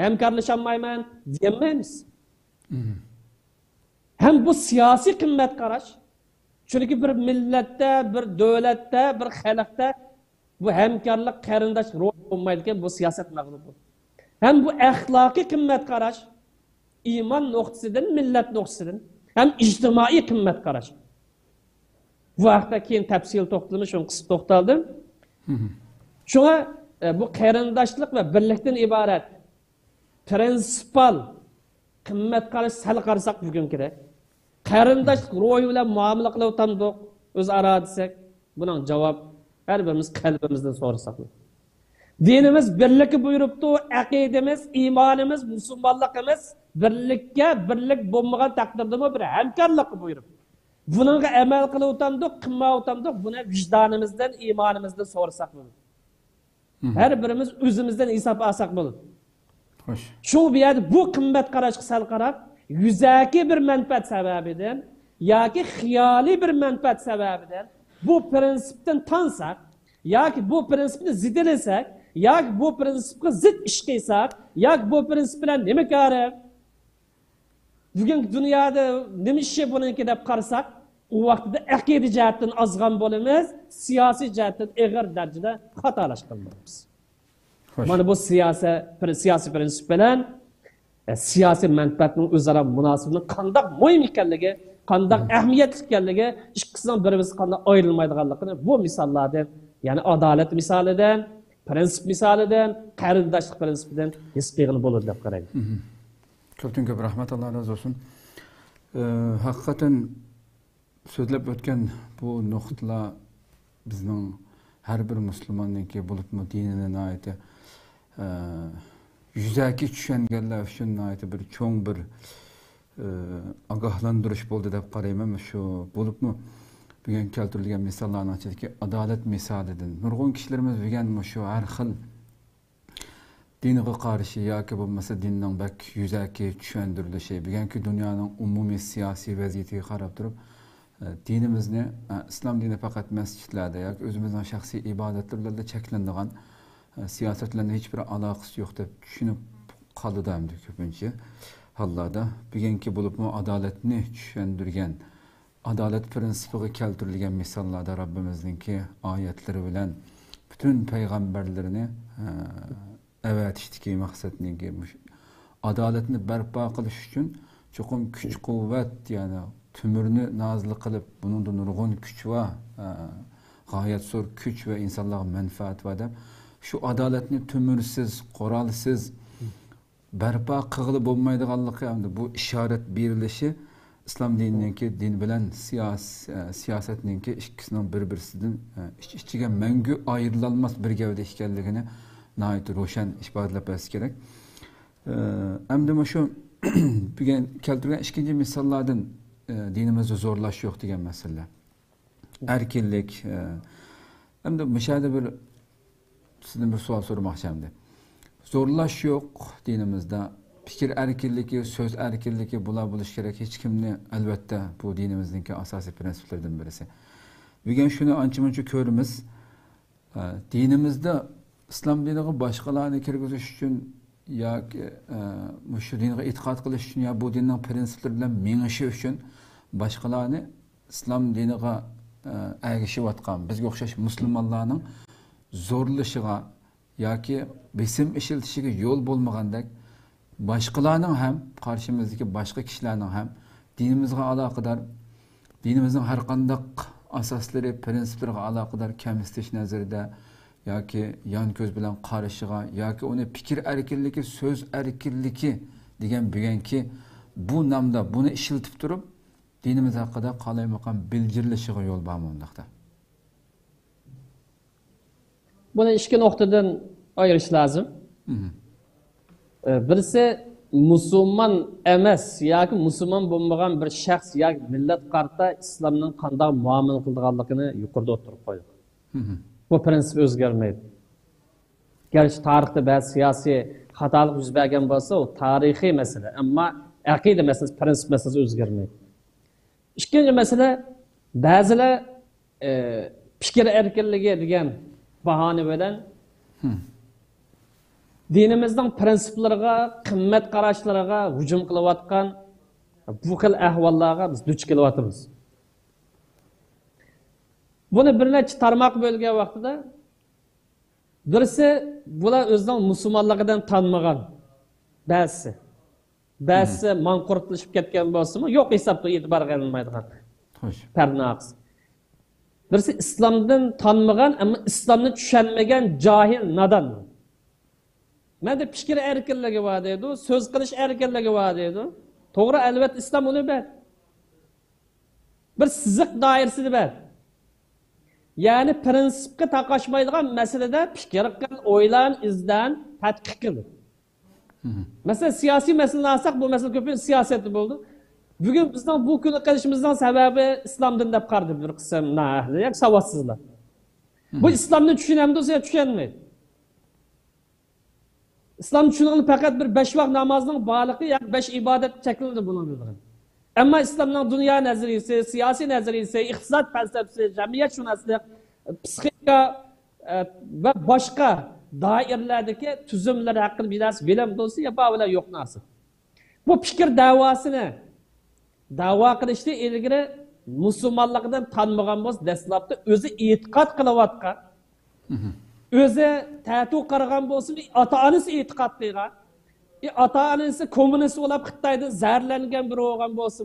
hamkorlasholmayman demaymiz. Hem bu siyosiy qimmat qarash. Chunki bir millatda, bir davlatda, bir xalqda bu hamkorlik, qarindosh rol bo'lmaydigan bu siyosat mag'lub bo'ldi. Hem bu axloqiy qimmat qarash, iman nuqtasidan, millat nuqtasidan, hem ijtimoiy qimmat qarash. Bu haqda keyin tafsil to'xtaldim, shuni qisqa to'xtaldim. Shunga bu qarindoshlik va birlikdan iborat prinsipal qimmat qarash sal qarasak bugun kerak. Qarindoshlik ro'yi bilan muomala qilib o'tamdiq, o'zaro desak, buning javob Her birimiz kalbimizden sorasak. Dinimiz birlikki buyuruptu, akidemiz, imanımız, musulmonligimiz birlikka birlik bo'lmagan taqdirda bir hamkorlik buyurup. Bununla amal qilib o'tamdik, qilmay o'tamdik, buni vijdonimizdan, imonimizdan so'rasak bo'ladi. Her birimiz o'zimizdan hisob olsak bo'ladi. Xo'sh. Şu bir yerde bu qimmat qarashga sal qarab, yuzaki bir manfaat sababidan yoki xiyoli bir manfaat sababidan bu prinsipdan tansak, yoki bu prinsipni zidlasak, yoki bu prinsipga zid ish qilsak, yoki bu prinsip bilan nima kerak? Bugungi dunyoda nima ishi buniki deb qarasak, u vaqtda aqida jihatdan ozg'an bo'lamiz, siyosiy jihatdan ig'ir darajada xatolashgan bo'lamiz. Mana bu siyasi prinsip bilan siyasi manfaatning o'zaro munosabatning qanday muhim ekanligi, qanday ahamiyatli ekanligi, ikkisining birimiz qanday ayrilmaydiganligini bu misollardan, ya'ni adolat misolidan, prinsip misolidan, qarindoshlik prinsipidan his qilgan bo'ladi deb qarayman. Ko'pdan ko'p rahmat, Alloh razı olsun. Haqiqatan so'zlab o'tgan bu nuqtalar bizning har bir musulmonniki bo'libmi dinini aytdi. Yüzaki tushunganlar uchun aytib bir cho'ng bir ogohlantirish bo'ldi deb qarayman. Shu bo'libmi bugun keltirilgan misollarni ichidagi adolat misolidan nurg'un kishilarimiz bugun shu har xil dinga qarshi yoki bo'lmasa dinning bak yuzaki tushuntirilishi bugungi dunyoning umumiy siyosiy vaziyatiga qarab turib dinimizni islom dini faqat masjidlarda yoki o'zimizning shaxsiy ibodatlarida cheklanadigan siyosatlarla hiçbir alakası yok deb tushunib qoldi ko'pincha hollarda bugungi bo'libmi adolatni tushuntirgan adolat prinsipiga keltirilgan misollarda Rabbimizningki oyatlari bilan butun payg'ambarlarni avatishdagi maqsadniki adolatni barpo qilish uchun cho'qim kuch quvvat ya'ni tümürünü nazil qilib buningda nurg'un kuch va g'oyat zo'r kuch va insonlarga manfaat va deb şu adaletini tümürsiz, qoralsiz barpo qilib bo'lmaydiganligi hamda bu ishorat berilişi islom dinininki din bilan siyosatninki ikkisining bir-birisidan ichiga mangu ayrilolmas bir gavda ekanligini nihoyat ro'shan ifodalab berish kerak. Hamda shu bugun keltirgan ikkinchi misollardan dinimizda zo'rlash yo'q degan masala. Erkinlik hamda müşahede bir sizden bir sual sormakçıyım. Zorlaş yok dinimizde. Fikir erkinliği, söz erkinliği buluş gerek. Hiç kimni elbette bu dinimizdeki asasi prensiplerden birisi. Bugün şunu ançı körümüz. Dinimizde İslam dinine başkalarını kirgiziş için ya şu dinine itikat kılış için ya bu dinin prensiplerden minişi için başkalarını İslam dinine ergişip atkan bizge okşaş Müslümanlarının zorlaşığa yoki besim işiltishiga yo'l bo'lmagandek boshqalarning ham qarshimizdagi boshqa kishilarning ham dinimizga aloqador dinimizning har qanday asoslari prinsiplariga aloqador kamsitish nazarida yoki yon ko'z bilan qarashiga yoki uni fikr erkinligi so'z erkinligi degan bugungi bu nomda buni ishiltib turib dinimiz haqida qalaymaqan bildirlishiga yo'l bormoqda. Bunu iki noktadan ayırış lazım. Birisi Müslüman emas yoki Müslüman bo'lmagan bir shaxs yoki millat qarta islomning qanday muomala qilganligini yuqorida o'tirib qo'ydik. Bu prinsip o'zgarmaydi. Gerçi tarixda ba'zi siyosiy xatolik yuz bergan bo'lsa, u tarixiy masala, ammo aqida masalasi, prinsip masalasi o'zgarmaydi. Ikkinchi masala ba'zilar fikr erkinligi degan bahane bilan dinimizning prinsiplariga, qimmat qarashlariga hujum qilayotgan bu xil ahvollarga biz duch kelyapmiz. Buni bir necha tarmoq bo'lgan vaqtida birisi bular o'zining musulmonligidan tanmagan ba'zisi manqurtlashib ketgan bo'lsa-mu, yo'q hisobda e'tibor qilinmaydigan. Xo'sh. Parnaqs. Birisi İslam'dan tanmagan ama İslam'ni tushunmagan jahil nadan. Mende fikir erkinligi var deydi, söz qilish erkinligi var deydi. To'g'ri, albatta İslam uni ber. Bir siziq doirasida ber. Yani prinsipga taqashmaydigan masalada fikr qil, o'ylan, izdan, tadqiq qil. Mesela siyasi meseleni alsak, bu mesele köpüğün siyaseti buldu. Bugün bizden bu konu karışımızdan sebebi İslam'dan da kardı bir kısım nahli, yak savatsızlar. Bu İslam'dan düşünen de olsa düşünmeyin. İslam düşünen fakat bir 5 vakit namazının bağlığı yak 5 ibadet şeklinde bulunmuyor. Ama İslam'ın dünya nazariyesi, siyasi nazariyesi, iktisat felsefesi, cemiyet şunaslık, psikika ve başka dairelerdeki tüzümler hakkında bir ders bilim dostu yapabilir yok nasıl. Bu fikir davasını dava qilishda ilgili musulmonlikdan tanmagan bo'lsa dastlabda o'zi e'tiqod qilayotgan o'zi tatu qaragan bo'lsa ota onasi e'tiqod qilgan ota onasi kommunist bo'lib xitoyda zararlangan biri bo'lgan bo'lsa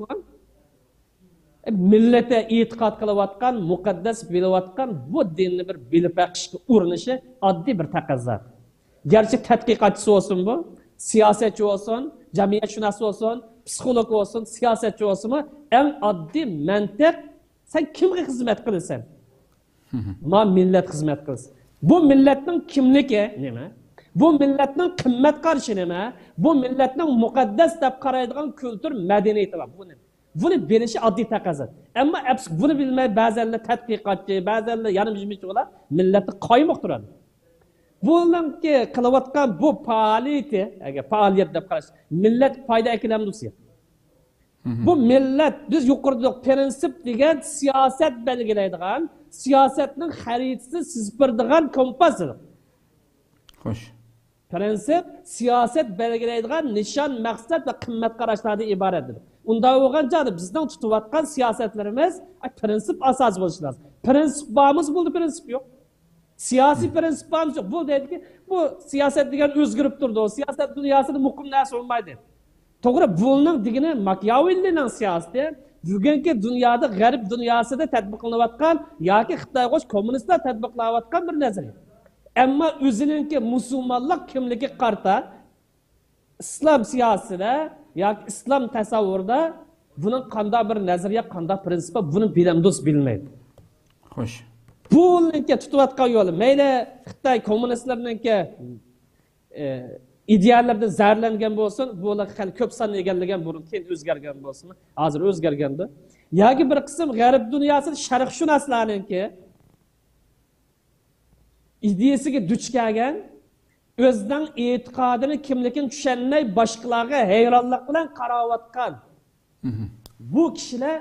millati e'tiqod qilayotgan muqaddas bilayotgan bu dinni bir bilib baqishga urinishi oddiy bir taqozo. Gerçi tadqiqotchi bo'lsin bu, siyosatchi bo'lsin, jamiyatshunos bo'lsin, psixolog olsun, siyasetçi olsun mu? En addi mentek sen kimge hizmet kılırsan? Ma millet hizmet kılsın. Bu milletin kimligi neme? Bu milletin kıymet karşı neme? Bu milletin mukaddes deb qaraydigan kültür medeniyeti var. Bunu bilişi addi taqozo. Ama bunu bilmey bazıları tadqiqotchi, bazıları yarım jimich olar, milleti qaymoq turadi. Bununki kılavatkan bu faaliyeti, faaliyet deb qarash, millet fayda ekilemdisi. Bu millet biz yuqorida prinsip degan siyaset belgilaydigan, siyasetning xaritasini sizdirdigan kompasdir. Xo'sh. Prinsip siyaset belgilaydigan nishon, maqsad va qimmat qarashlardan iboratdir. Unda bo'lganda bizning tutayotgan siyosatlarimiz prinsip asos bo'lishi lozim. Prinsip bormiz, bo'ldi prinsip yo'q. Siyasi prinsip bormiz yo'q. Bu deydiki, bu siyaset degan o'zgarib turdi. Siyaset dunyosida muqim narsa bo'lmaydi. To'g'ri, bunun digini Machiavelli'nin siyosati bugungi dunyoda g'arb dunyosida tatbiqlanayotgan yoki Xitoy kommunistlar tatbiqlayotgan bir nazariya. Ammo o'zininki musulmonlik kimligi qarta islom siyosatida yoki islom tasavvurida buning qanday bir nazariya, qanday prinsip buni bilamdo'z bilmaydi. Xo'sh. Buningki tutayotgan yo'li mayli Xitoy kommunistlarininki ideallardan zararlangan bo'lsin, bular hali ko'p sonli egallagan burun keyin o'zgargan bo'lsin, hozir o'zgarganda. Yoki bir qism g'arb dunyosida sharqshunoslarningki ideyasiga duch kelgan, o'zining e'tiqodini kimligini tushunmay boshqalarga hayronlik bilan qarayotgan. Bu kishilar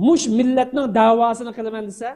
mush millatning da'vosini qilaman desa,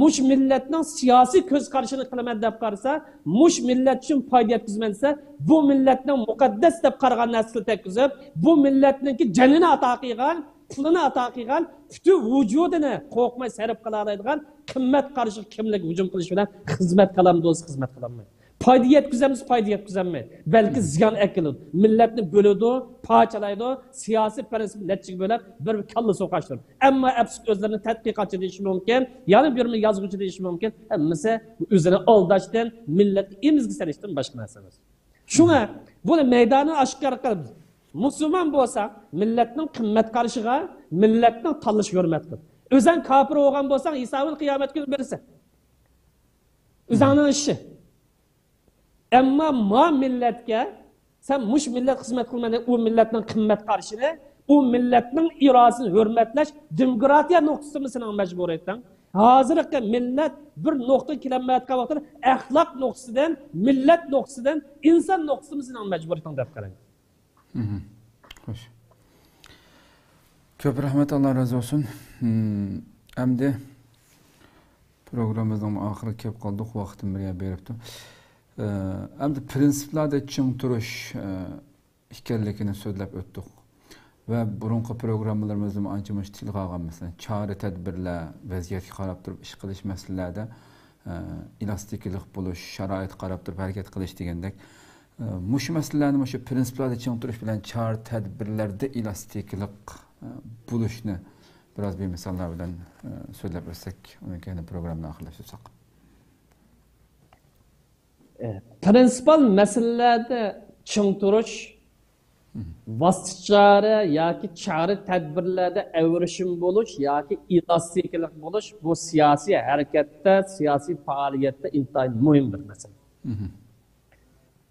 mush millatning siyosiy ko'z qarashini qilaman deb qarasa, mush millat uchun foyda yetkazman desa, bu millatning muqaddas deb qaragan narsani tekkizib, bu millatningki jonini ato qilgan, pulini ato qilgan, butun vujudini qo'rqmay sarf qila oladigan qimmat qarashi kimlik hujum qilish bilan xizmat qilamdi, o'zi xizmat qilolmaydi. Foyda yetkazamiz, foyda yetkazolmaydi. Balki ziyon akiladi. Millatni bo'ladi, parchalaydi, siyosiy prinsip netijaga bo'lib, bir kalla so'qashdir. Ammo abs o'zlarini tadqiqotchi deyish mumkin, yana birni yozuvchi deyish mumkin. Hammasi o'zini aldashdan, millatni emizga solishdan boshqa narsa emas. Shunga buni maydonni oshkor qilib, musulmon bo'lsa, millatning qimmat qarashiga, millatning tanlash hurmat qil. O'zing kofir bo'lgan bo'lsang, hisobini qiyomat kuni bersa. O'zingning ishi. Ama ma milletke sen muş millet hizmet kılmanı o milletin kıymet karşını, o milletin irasını hürmetleş, demokratiya noktası mı senin mecburiyetten? Hazırlıkta millet bir nokta kilometre kavakta ahlak noktasından, millet noktasından, insan noktası mı senin mecburiyetten dep karayın. Hoş. Köp rahmet, Allah razı olsun. Emdi programımızın ahırı kep kaldık, vaktim buraya beripti. Endi prinsiplarda ching turish ekanligini so'zlab o'tdik va burungi programmalarimizni ancha-muncha tilga olgan, masalan, chora tadbirlar, vaziyatga qarab turib ish qilish masalalarida elastiklik bo'lish, sharoit qarab turib harakat qilish degandek, mush masalalarni mushu prinsiplarda ching turish bilan chora tadbirlarda elastiklik bo'lishni biroz bir misollar bilan so'zlab o'tsak, undan keyin programmani oxirlashtirsak. Prinsipal meselelerde çın turuş vositachora yoki chora tadbirlarda avrishim bo'lish yoki elastiklik bo'lish bu siyosiy harakatda, siyosiy faoliyatda intayin muhim bir masala.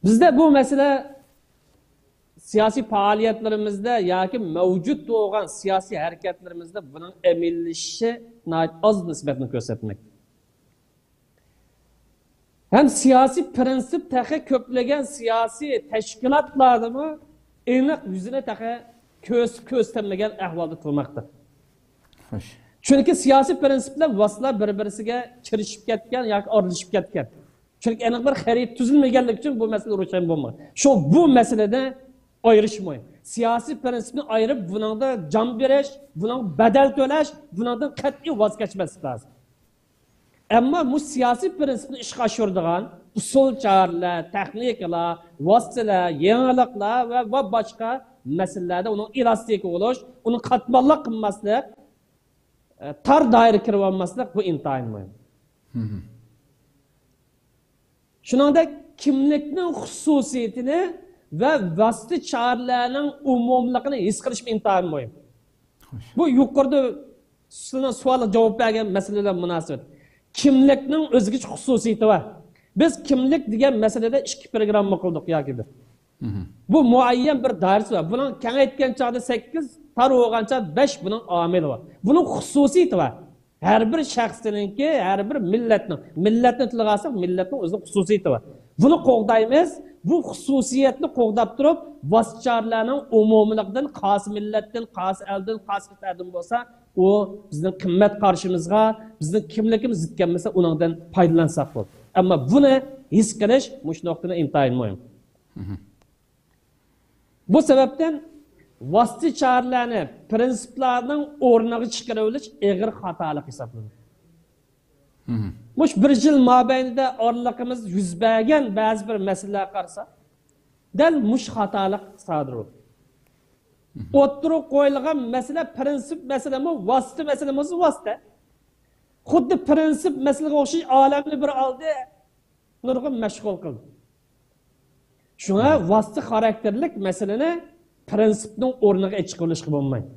Bizda bu masala siyosiy faoliyatlarimizda yoki mavjud bo'lgan siyosiy harakatlarimizda buning amillashishi oz nisbatni ko'rsatmoqda. Hem siyasi prensip tahi köplagan siyasi teşkilatlarını aniq yüzüne tahi ko'zlanmagan ahvolda turmoqda. Çünkü siyasi prensipler vasılar bir-birisiga kirishib ketgan yoki orlashib ketgan. Çünkü aniq bir xarit tuzilmaganligi uchun bu masala ro'shan bo'lmaydi. Bu masalada ayrışmayın. Siyasi prensipni ayırıp buningda jon berish, buning badal to'lash, buningdan qat'iy voz kechmaslik lazım. Ama bu siyasi prensipni ishga oshiradigan usulcharlar, texniklar, vositalar, yangiliklar ve başka meselelerde onun elastik oluş, onun katmanlı qilmaslik, tar doira kirib olmaslik bu intayin muhim. Shuningdek, kimlikning xususiyatini ve vositachilarning umumligini his qilish intayin muhim. Bu yuqorida sizlarning savolga javob bergan masalalar munosabat. Kimlikning o'zgacha xususiyati var. Biz kimlik degan masalada 2 programma qildik yoki bir. Bu muayyan bir dairasi var. Bunun kengaytgan chog'da 8, tar bo'lgancha 5 buning omili var. Buning xususiyati var. Her bir shaxsninki, her bir millatni tilga olsak, millatning o'zining xususiyati var. Buni qo'g'daymiz. Bu xususiyatni qo'g'dab turib, vositachorlarning umumiyligidan, qaysi millatdan, qaysi eldan, qaysi qit'adan bo'lsa, o bizning qimmat qarshimizga, bizning kimligimiz yetganmasa, uningdan foydalansak bo'ladi. Ama buni his qilish mush nuqtada intayin muhim. Bu sebepten vositachorlarni prinsiplarning o'rniga chiqarilish og'ir xatolik hisoblanadi. Mush bir yil mobaynida oraliqimiz yuz bergan ba'zi bir masalalar qarasa, dal mush xatolik sodir bo'ldi. O'ttirib qo'yilgan masala prinsip masalami, vosita masalamiz vosita. Xuddi prinsip masalaga o'xshash olamni bir oldi, nurg'un mashg'ul qildi. Shunga vosita xarakterlik masalani prinsipning o'rniga chiqarishga bo'lmaydi.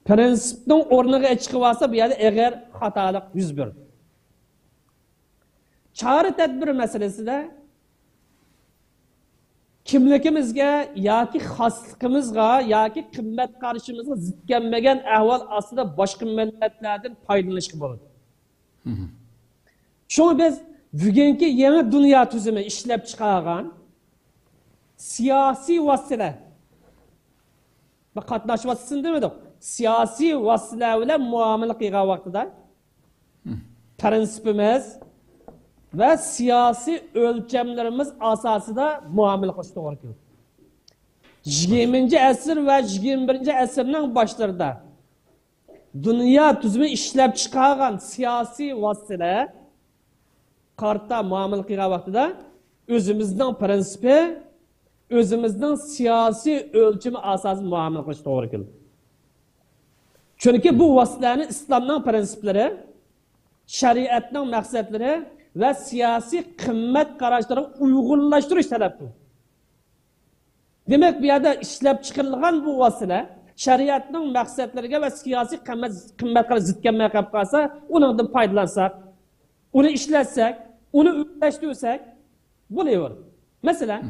Prinsipning o'rniga chiqib olsa, bu yerda og'ir xatolik yuz berdi. Chora tadbir masalasida kimligimizga yoki xosligimizga yoki qimmat qarashimizga zid kelmagan ahvol ostida boshqa millatlardan foydalanishga bo'ladi. Shuni biz bugungi yangi dunyo tuzumi ishlab chiqargan siyosiy vositalar va qatnash vositasini demedik. Siyosiy vositalar bilan muomala qilgan vaqtida prinsipimiz ve siyasi ölçemlerimiz asasında muamele qilish to'g'ri keldi. 20. asr ve 21. asrning başlarında dünya tuzumi ishlab chiqargan siyosiy vositalar qarta muomala qilgan vaqtida o'zimizning prinsipi, o'zimizning siyosiy o'lchami asosida muomala qilish to'g'ri keldi. Chunki bu vositalarning islomning prinsiplari, shariatning maqsadlari ve siyasi qimmat qarashlarni uyg'unlashtirish talab qildi. Demek bir yerde ishlab chiqarilgan bu vositalar shariatning maqsadlariga ve siyasi qimmat qarash zid kelmay qolib qolsa, undan foydalansak, uni ishlatsak, uni o'zlashtirsak bo'laveradi. Masalan,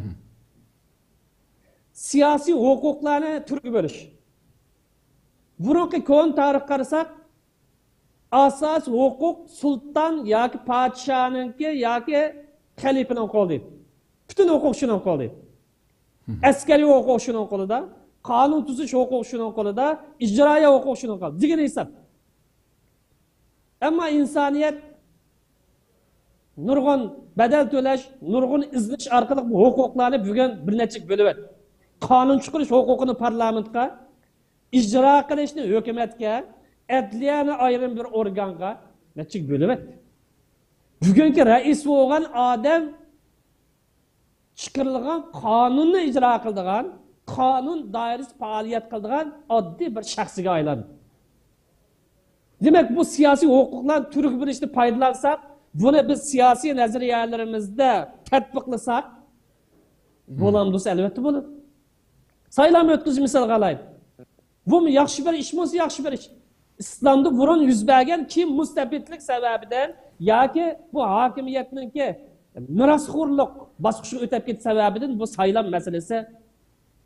siyasi huquqlarni turga bo'lish. Burungi ko'n tarix qarasak, asas hukuk sultan yoki podshohniki yoki xalifaning qo'lida. Bütün hukuk shuning qo'lida. Askariy hukuk shuning qo'lida, qonun tuzish huquq shuning qo'lida, ijroiya huquq shuning qo'lida. Degan hisob. Ammo insoniyat nurg'un badal to'lash, nurg'un izlash orqali bu huquqlarni bugun bir necha bo'lib, qonun chiqarish huquqini parlamentga, ijro qilishni hukumatga, adliyani ayrim bir organga neçik bölüp etdi. Bugünkü reis bo'lgan odam chiqarilgan qonunni ijro qiladigan, qonun doirasida faoliyat qiladigan oddiy bir shaxsga aylandi. Demek bu siyasi huquqlar turk bilishni foydalansak, bunu biz siyasi nazariyalarimizda tatbiqlasak, Bo'lamdisi albatta bo'ladi. Saylam o'tkazish misolga alaylik. Bu yaxshi bir ish bo'lsa, yaxshi bir ish. İslamda burun yuz bergan kim mustabidlik sababidan yoki bu hokimiyatningki mirosxo'rlik bosqichiga o'tib ketish sababidan bu saylam masalasi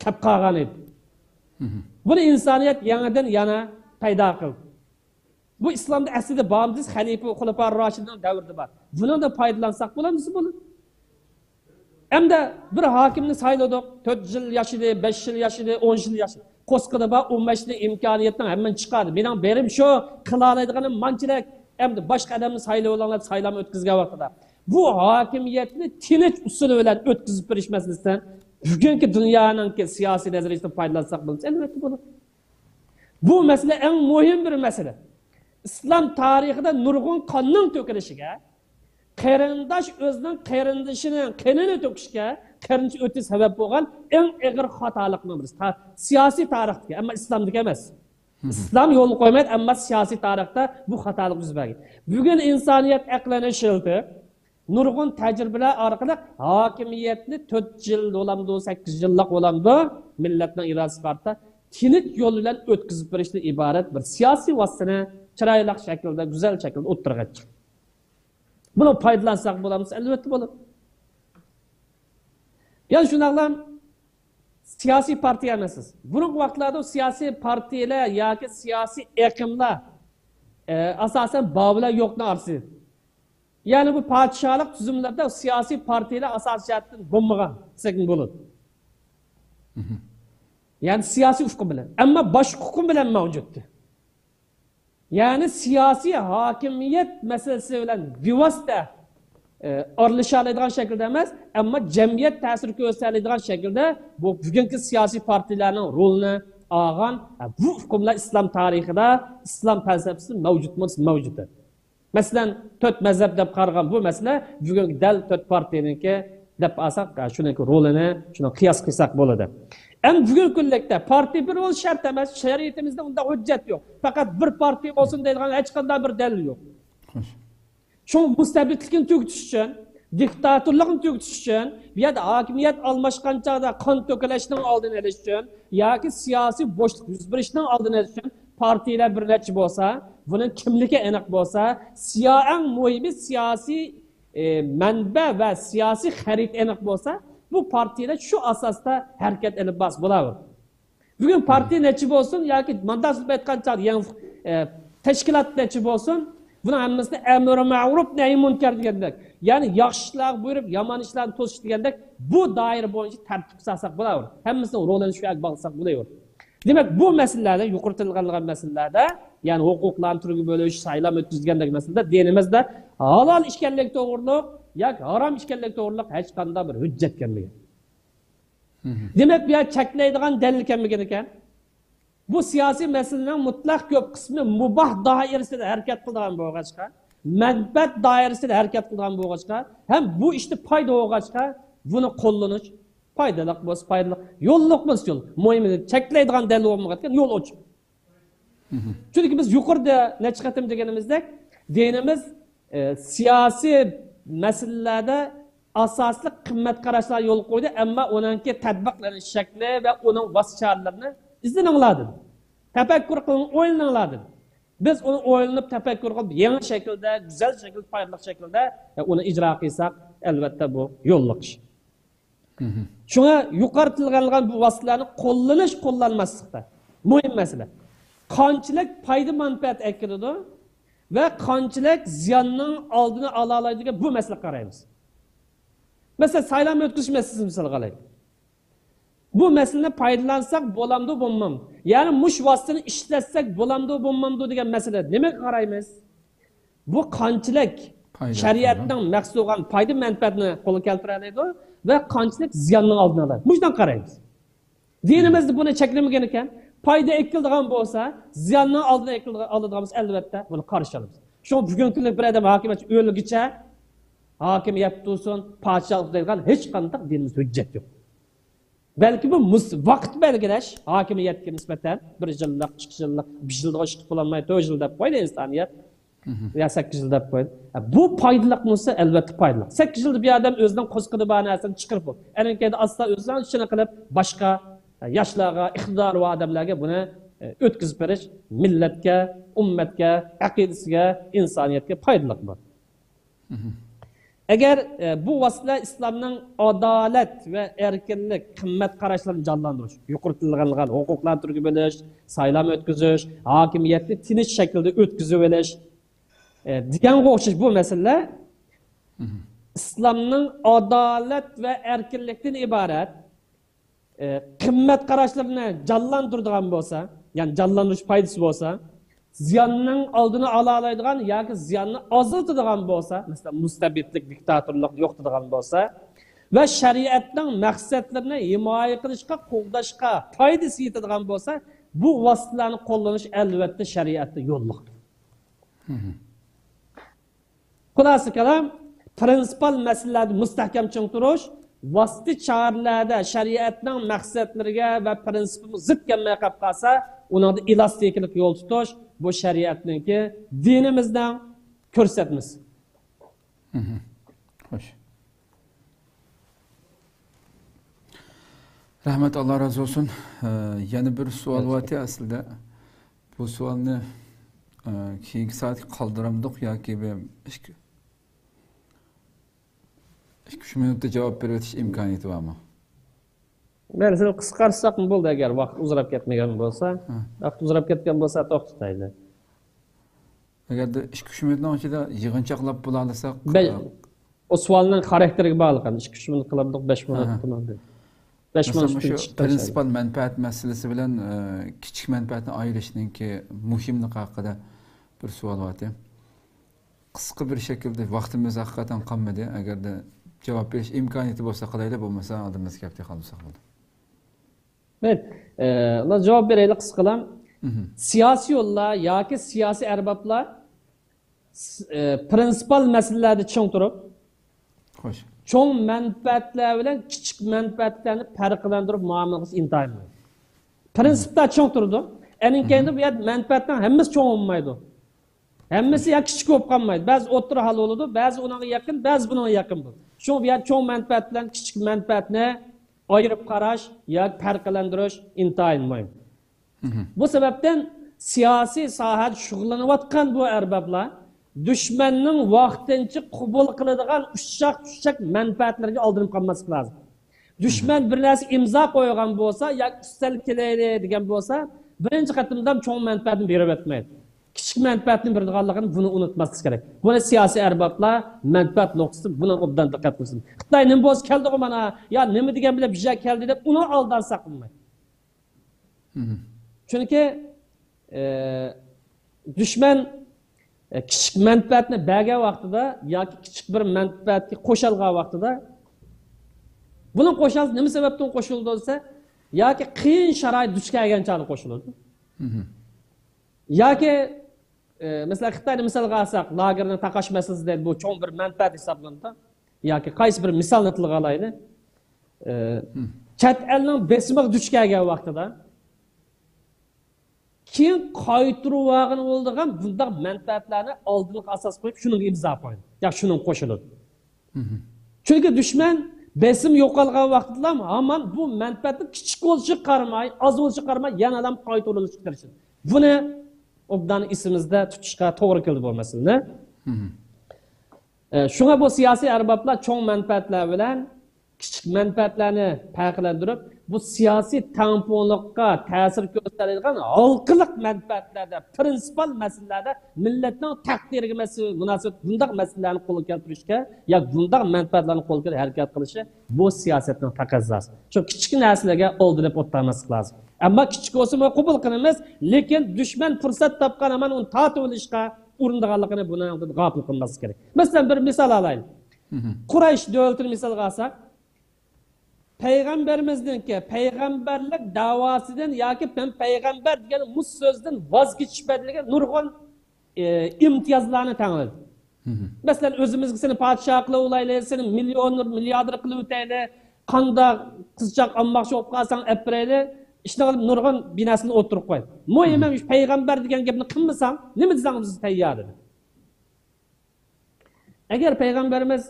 kelib qolgan edi. Buni insoniyat yangidan yana paydo qildi. Bu islomda aslida bormiz, xalifa xulafa roshidning davrida bor. Bundan da foydalansak bo'ladimi? Bo'ladi. Hamda bir hokimni sayladik, 4 yil yashadi, 5 yil yashadi, 10 yil yashadi. Qo'sqida bor 15 yil imkoniyatdan hamman chiqadi. Mening berim shu, qila oladiganim manchilik. Hamda boshqa odamni saylab olganlar saylama o'tkazgan vaqtida. Bu hokimiyatni tinch usuli bilan o'tkazib berish masalasidan bugungi dunyoning siyosiy nazariyasidan foydalansak bo'lsa, albatta bo'ladi. Bu masala eng muhim bir masala. İslam tarixida nurg'un qonning to'kilishiga, qarindosh o'zining qarindoshining qonini to'kishga qarindosh o'tish sabab bo'lgan eng og'ir xatolikning birisi. Siyosiy tarixda, ammo islomda emas. İslam yo'l qo'ymaydi, ammo siyosiy tarixda bu xatolik yuz bergan. Bugun insoniyat aqlini shildi. Nurg'un tajribalar orqali hokimiyatni 4 yil bo'lamdi, 8 yillik bo'lamdi, millatning irodasi qarta tinch yo'l bilan o'tkazib berishdan iborat bir siyosiy vositani chiroyli shaklda, go'zal shaklda o'ttirgan. Buni foydalansak bo'lamiz, albatta bo'ladi. Yani shunaqlam siyosiy partiya emasiz. Buning vaqtlarda siyosiy partiyalar yoki siyosiy aqimlar asosan boblar yo'qni arsi. Yani bu podshohlik tuzumlarda siyosiy partiyalar asosiyatdan bo'lmagan desak bo'ladi. Yani siyosiy hukm bilan, ammo boshqa hukm bilan mavjuddir. Yani siyasi hakimiyet meselesi bilan bevosita aralashadigan shaklda emas, ammo jamiyat ta'sir ko'rsatadigan shaklda bu bugungi siyosiy partiyalarning rolini olgan bu hukmlar islom tarixida, islom falsafasida mavjud. Masalan, 4 mazhab deb qaragan bu masala bugungi dal 4 partiyaniki deb olsak, shuniki rolini, shuni qiyos qilsak bo'ladi. Hem bugün kunlikda partiya bir ol shart emas, shariatimizda unda hujjat yo'q. Faqat bir partiya olsun deyilgan hech qanday bir dalil yo'q. Shu mustabidlikni tugutish uchun, diktatorlikni tugutish uchun, bu yerda hokimiyat almashgan chog'da qon to'kilishning oldini olish uchun yoki siyosiy bo'shliq yuz berishning oldini olish uchun partiyalar bir necha bo'lsa, buning kimligi aniq bo'lsa, eng muhimi siyosiy manba va siyosiy xarid aniq bo'lsa, bu partiyalar şu asasda hareket edip bas bular. Bugün partiya neçi olsun yoki mandat etgan chog'da tashkilot neçi olsun, buni hammasini amr-i ma'ruf nahy munkar degandek, ya'ni yaxshi ishlar buyurib, yomon ishlarni to'sish degandek, bu doira bo'yicha tartib qilsak bo'lar. Hammasini rolini shu yoqqa bog'lasak bo'lar. Demak, bu masalalarda yuqoritilgan masalalarda, ya'ni huquqlarni turga bo'lish, saylam o'tkazgandek masalada dinimizda halol ishkanlik to'g'riliq yoki harom ishkanlik to'g'riliq hech qanday bir hujjat kelmagan. Demak, bu cheklaydigan dalil kelmagan ekan. Bu siyosiy masalaning mutlaq ko'p qismi mubah doirasida harakat qilgan bo'lg'achqa, manfaat doirasida harakat qilgan bo'lg'achqa, ham bu ishni foyda bo'lg'achqa, buni qo'llanish foydali bo'lsa foydali, yo'lliq bo'lsa yo'l. Muhimi cheklaydigan dalil bo'lmagan yo'l ochiq. Chunki biz yuqorida necha qatim deganimizdek, dinimiz siyosiy masalalarda asosli qimmat qarashlar yo'l qo'ydi, ammo uningki tatbiqlanish shakli va uning vositalarini izlaninglar. Tafakkur qiling, o'ylaninglar. Biz uni o'ylanib tafakkur qilib, yangi shaklda, go'zal shaklda, foydali shaklda uni ijro qilsak, albatta bu yo'lliq ish. Shunga yuqoritilgan bu vositalarni qo'llanmaslikda muhim masala. Qanchalik foyda manfaat akiladi ve qanchalik ziyonning oldini ola oladigan bu masala qaraymiz. Mesela saylam o'tkazish masalasini misol qilaylik. Bu masalani foydalansak bo'lamdi, bo'lmam. Ya'ni mush vositani ishlatsak bo'lamdi, bo'lmamdi degan masala nimaga qaraymiz? Bu qanchalik shariatning maqsad bo'lgan foyda manfaatni qo'lga keltiradi ve qanchalik ziyonning oldini oladi. Bundan qaraymiz. Dinimizda buni cheklamagan ekan. Foyda ekildigan bo'lsa, ziyonning oldini oladiganimiz albatta buni qarshi olamiz. Shu bugungi kunda bir odam hokimiyat o'lgicha hokimiyat tutsin, podshohlik degan hech qanday dinimizda hujjat yo'q. Belki bu vaqt belgilash hokimiyatga nisbatan 1 yillik, 2 yillik, 5 yillik ish qilinmay 4 yil deb qo'ydi insoniyat. Ya 8 yıl deb koydu. Bu paydalık mısa? Elbette paydalık. 8 yılda bir adam özünden qo'zg'idi bor narsani chiqarib bu. Enkayda asla o'zidan ishini qilib boshqa yoshlarga, iqtidorli odamlarga buni o'tkazib berish millatga, ummatga, aqidasiga, insoniyatga foydali bu. Agar bu vosita islomning adolat va erkinlik, qimmat qarashlarini jonlantirish, yuqoritilgan huquqlarni turtib olish, saylom o'tkazish, hokimiyatni tinch shaklda o'tkazib olish deganga o'xshash bu masala islomning adolat va erkinlikdan iborat qimmat qarashlarini jonlantiradigan bo'lsa, ya'ni jonlantirish foydasi bo'lsa, ziyonning oldini ola oladigan yoki ziyonni azaltadigan bo'lsa, masalan mustabidlik, diktatorlik yo'qotadigan bo'lsa va shariatning maqsadlarini himoya qilishga, qo'g'dashga foydasi yetadigan bo'lsa, bu vositalarni qo'llanish albatta shariatda yo'lliq. Xulasa kalam, prinsipal masalalarni mustahkam chingtirish, vosita choralarda shariatning maqsadlariga va prinsipiga zid kelmay qolib qolsa, uningda elastiklik yo'l tutish bu shariatningki dinimizdan ko'rsatmasi. Xo'sh. Rahmat, Alloh razı olsun. Yana bir savol bor aslida. Bu savolni keyingi soatga qoldiramdik yoki 2-3 minutda javob berib o'tish imkoniyati bormi? Ben seni qisqartsak mı bo'ldi agar vaqt uzrab ketmagan bo'lsa? Vaqt uzrab ketgan bo'lsa to'xtatayli. Agarda 2-3 minutdan ichida yig'inchoqlab bo'la olsak, o savolning xarakteriga bog'liq. 2-3 minut qilamiz, 5 minut qilamiz. 5 minut prinsipal manfaat masalasi bilan kichik manfaatni ayirishninki muhimligi haqida bir savol bor. Qisqa bir shaklda vaqtimiz haqiqatan qolmadi. Agarda javob berish imkoniyati bo'lsa qilaylik, bo'lmasa oldimizga gapga qolsak bo'ladi. Evet, cevap vereylik kıskalam. Siyasi yollar yoki siyasi erbaplar prinsipal meselelerde çoğun durup, çoğun menfaatler bilen küçük menfaatlerini farklandırıp muamele qilish intayin. Prinsipler çoğun durdu. Eninkeyinde bu yer menfaatler hemmesi çoğun olmaydı. Hemmesi ya küçük olup kalmaydı. Bazı otur hal olurdu, bazı ona yakın, bazı buna yakın bu. Şu bir yer çoğun menfaatlerin küçük menfaatine ayırıp qarash yoki farqlantirish intayin muhim. Bu sebepten siyasi sohada shug'ullanayotgan bu arboblar dushmanning vaqtincha qabul qiladigan ushshaq manfaatlarga aldanib qolmaslik lozim. Dushman bir narsa imzo qo'ygan bo'lsa yoki ustal kelayli degan bo'lsa, birinchi qatimdan cho'ng manfaatni berib o'tmaydi. Kichik manfaatni beradiganligini buni unutmaslik kerak. Buni siyosiy arboblar manfaat nuqtasi buni obdan diqqat qilsin. Xitoy nima bo'lsa keldi mana, ya nima degan bilan bizga keldi deb uni aldansak qilmaydi. Chunki dushman kichik manfaatni bergan vaqtida yoki kichik bir manfaatga qo'shilgan vaqtida buni qo'shilsa nima sababdan qo'shildi desa, yoki qiyin sharoit duch kelganchalik qo'shiladi. Yoki mesela Xitoyni misolga olsak, lagerni taqash masalasida bu cho'ng bir manfaat hisoblanadi. Yoki qaysi bir misolni tilga olaylik. Chet elning besimiga duch kelgan vaqtida keyin qaytirib olgan bo'lgan bunday manfaatlarni oldinga asos qo'yib shuning imzo qo'ydi. Yoki shuning qo'shiladi. Chunki dushman besim yo'qolgan vaqtida hamon bu manfaatni kichik bo'lishiga qaramay, oz bo'lishiga qaramay yana ham qaytarilishga tirishadi. Buni obdan isimizde tutuşka doğru kıldı bu mesele. Şuna bu siyasi erbaplar çoğun menfaatler bilen küçük menfaatlerini farklandırıp bu siyasi tamponlukka tesir gösterdiğin halkılık menfaatlerde, prinsipal meselelerde milletin takdiri münasebet bundak meselelerini kolu keltirişke ya bundak menfaatlerini kolu keltirişke hareket kılışı bu siyasetin takazzası. Çok küçük nesillere oldurup oturması lazım. Ama küçük olsun ve kubul kılınmaz. Lakin düşman fırsat tapkan hemen onu tatılışka urundağalıqını buna gafil kılması gerek. Mesela bir misal alayım. Kureyş devletini misal alsak, Peygamberimizden ki peygamberlik davasından yoki ben peygamber degan bu sözden vazgeçmediğine nurg'un imtiyozlarni tanladi. Mesela özümüzge seni padişah qilib olayli, seni milyonlar, milyarder qilib o'tayli, qanda qizchaq almoqchi bo'lib qolsang aprayli, ishni qilib nurg'un binasini o'tirib qo'ydi. Muhim peygamber degan gapni qilmasam, nima desang biz tayyor edi. Agar payg'ambarimiz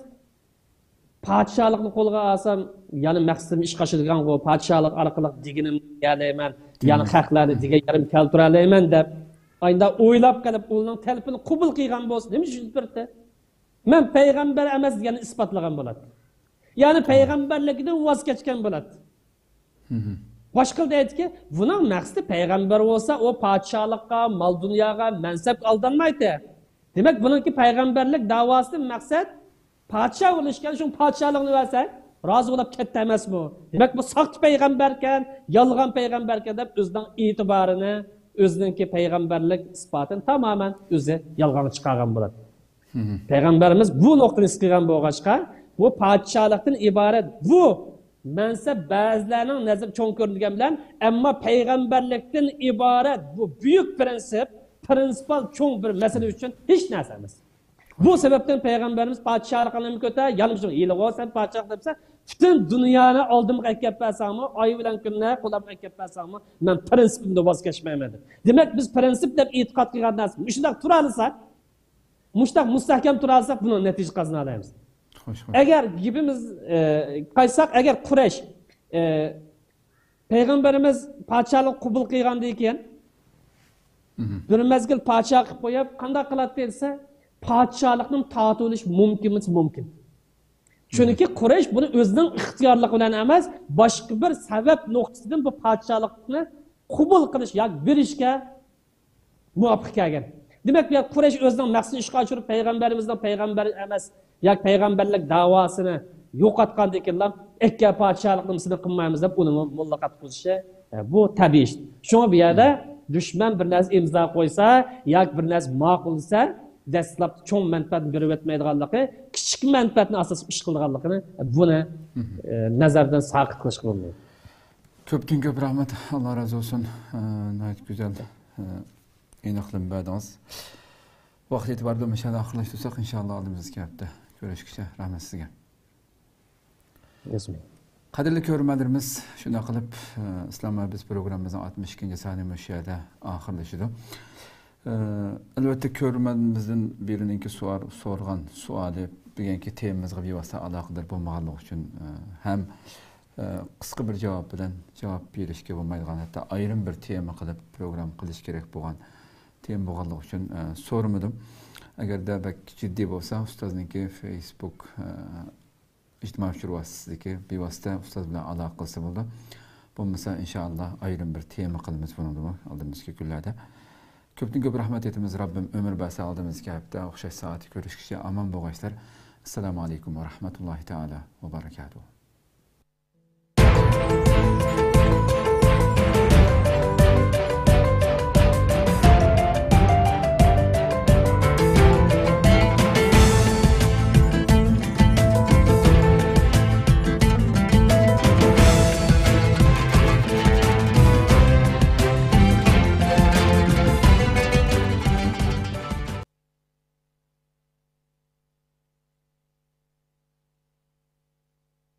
podshohlikni qo'lga olsam, ya'ni maqsadim ish qashilgan go, podshohlik orqali diginim yalayman, ya'ni xalqlarni deganlarim keltira olayman deb, ayda o'ylab qilib uning talabini qabul qilgan bo'lsa, nima uchun birda? Men payg'ambar emas degan isbotlagan bo'ladi. Ya'ni payg'ambarlikdan voz kechgan bo'ladi. Boshqa aytdiki, buning maqsadi payg'ambar bo'lsa, o podshohlikqa, mol dunyoga, mansabga aldanmaydi. Demak, buningki payg'ambarlik davosidan maqsad podshoh bo'lishgan, shu podshohlikni versak, rozi bo'lib ketdi emasmi? Demak, bu soxta payg'ambarkan, yolg'on payg'ambarkan deb o'zining e'tiborini, o'zininki payg'ambarlik isbotini tamoman o'zi yolg'on chiqargan bo'ladi. Payg'ambarimiz bu nuqtani isqigan bo'lg'achqa, bu podshohlikdan iborat, bu mansab ba'zilarning nazar cho'ng ko'ringan bilan, ammo payg'ambarlikdan iborat bu buyuk prinsipal cho'ng bir masala uchun hech narsa emas. Bu sebepten Peygamberimiz padişahlıklarını kötü, yanlışım, iyiliği olsa padişahlık depse, bütün dünyanı aldığımı ekipesam mı, ayı bilen günler kulağımı ekipesam mı, ben prensipimde vazgeçmeyemedim. Demek biz prensip de itikat kıygan nasıl? Müştak turalıysak, müştak müstahkem turalıysak bunun netice kazanalayız. Eğer gibimiz kaysak, eğer Kureyş, Peygamberimiz padişahlık kubul kıygan deyken, bir mezgil padişah koyup, kandak kılat değilse, podshohlikning tatilish mumkin. Chunki Quraysh buni o'zining ixtiyorligi bilan emas, boshqa bir sabab nuqtasidan bu podshohlikni qabul qilish yoki berishga muvaffaq kelgan. Demak, bu Quraysh o'zining maqsadini ishga oshirib payg'ambarimizning payg'ambar emas, yoki payg'ambarlik da'vosini yo'qotgandan keyin ikki podshohlikni misli qilmaymiz deb uni muloqot qilishi bu tabiiy ish. Shunga bu yerda dushman bir narsa imzo qo'ysa yoki bir narsa ma'qullasa dastlab cho'ng manfaatni berib o'tmaydiganligi, kichik manfaatni asosiy ish qilganligini buni nazardan saqit qilish bo'lmaydi. Ko'pdan ko'p rahmat, Alloh razı olsun. Nəhayət güzel aniqlik berdiniz. Vaqt etibarıyla inşallah axırlaşdırsak, inşallah aldığımız hafta görüşküçe rahmet sizге. Qadrli ko'ruvchilarimiz, shunday qilib Islom Biz programmamizning 62-sani müşahada axırlaşdı. Albatta ko'ruvchilarimizdan birininki so'rgan savoli bugungi temamizga bevosita aloqador bo'lmaganligi uchun ham qisqa bir javob bilan javob berishga bo'lmaydigan, hatto ayrim bir tema qilib program qilish kerak bo'lgan tema bo'lganligi uchun so'ramadim. Agarda jiddiy bo'lsa, ustozninki Facebook ijtimoiy uçur vasitəsidəki bevosita ustoz bilan aloqa qilsa bo'ldi. Bo'lmasa inshaalloh ayrim bir tema qilamiz buni oldimizgi kunlarda. Ko'pdan ko'p rahmat etamiz. Rabbim ömür bersa oldimizgi hafta o'xshash soat ko'rishguncha omon bo'linglar. Assalomu alaykum va rahmatullohi taala va barakatuh.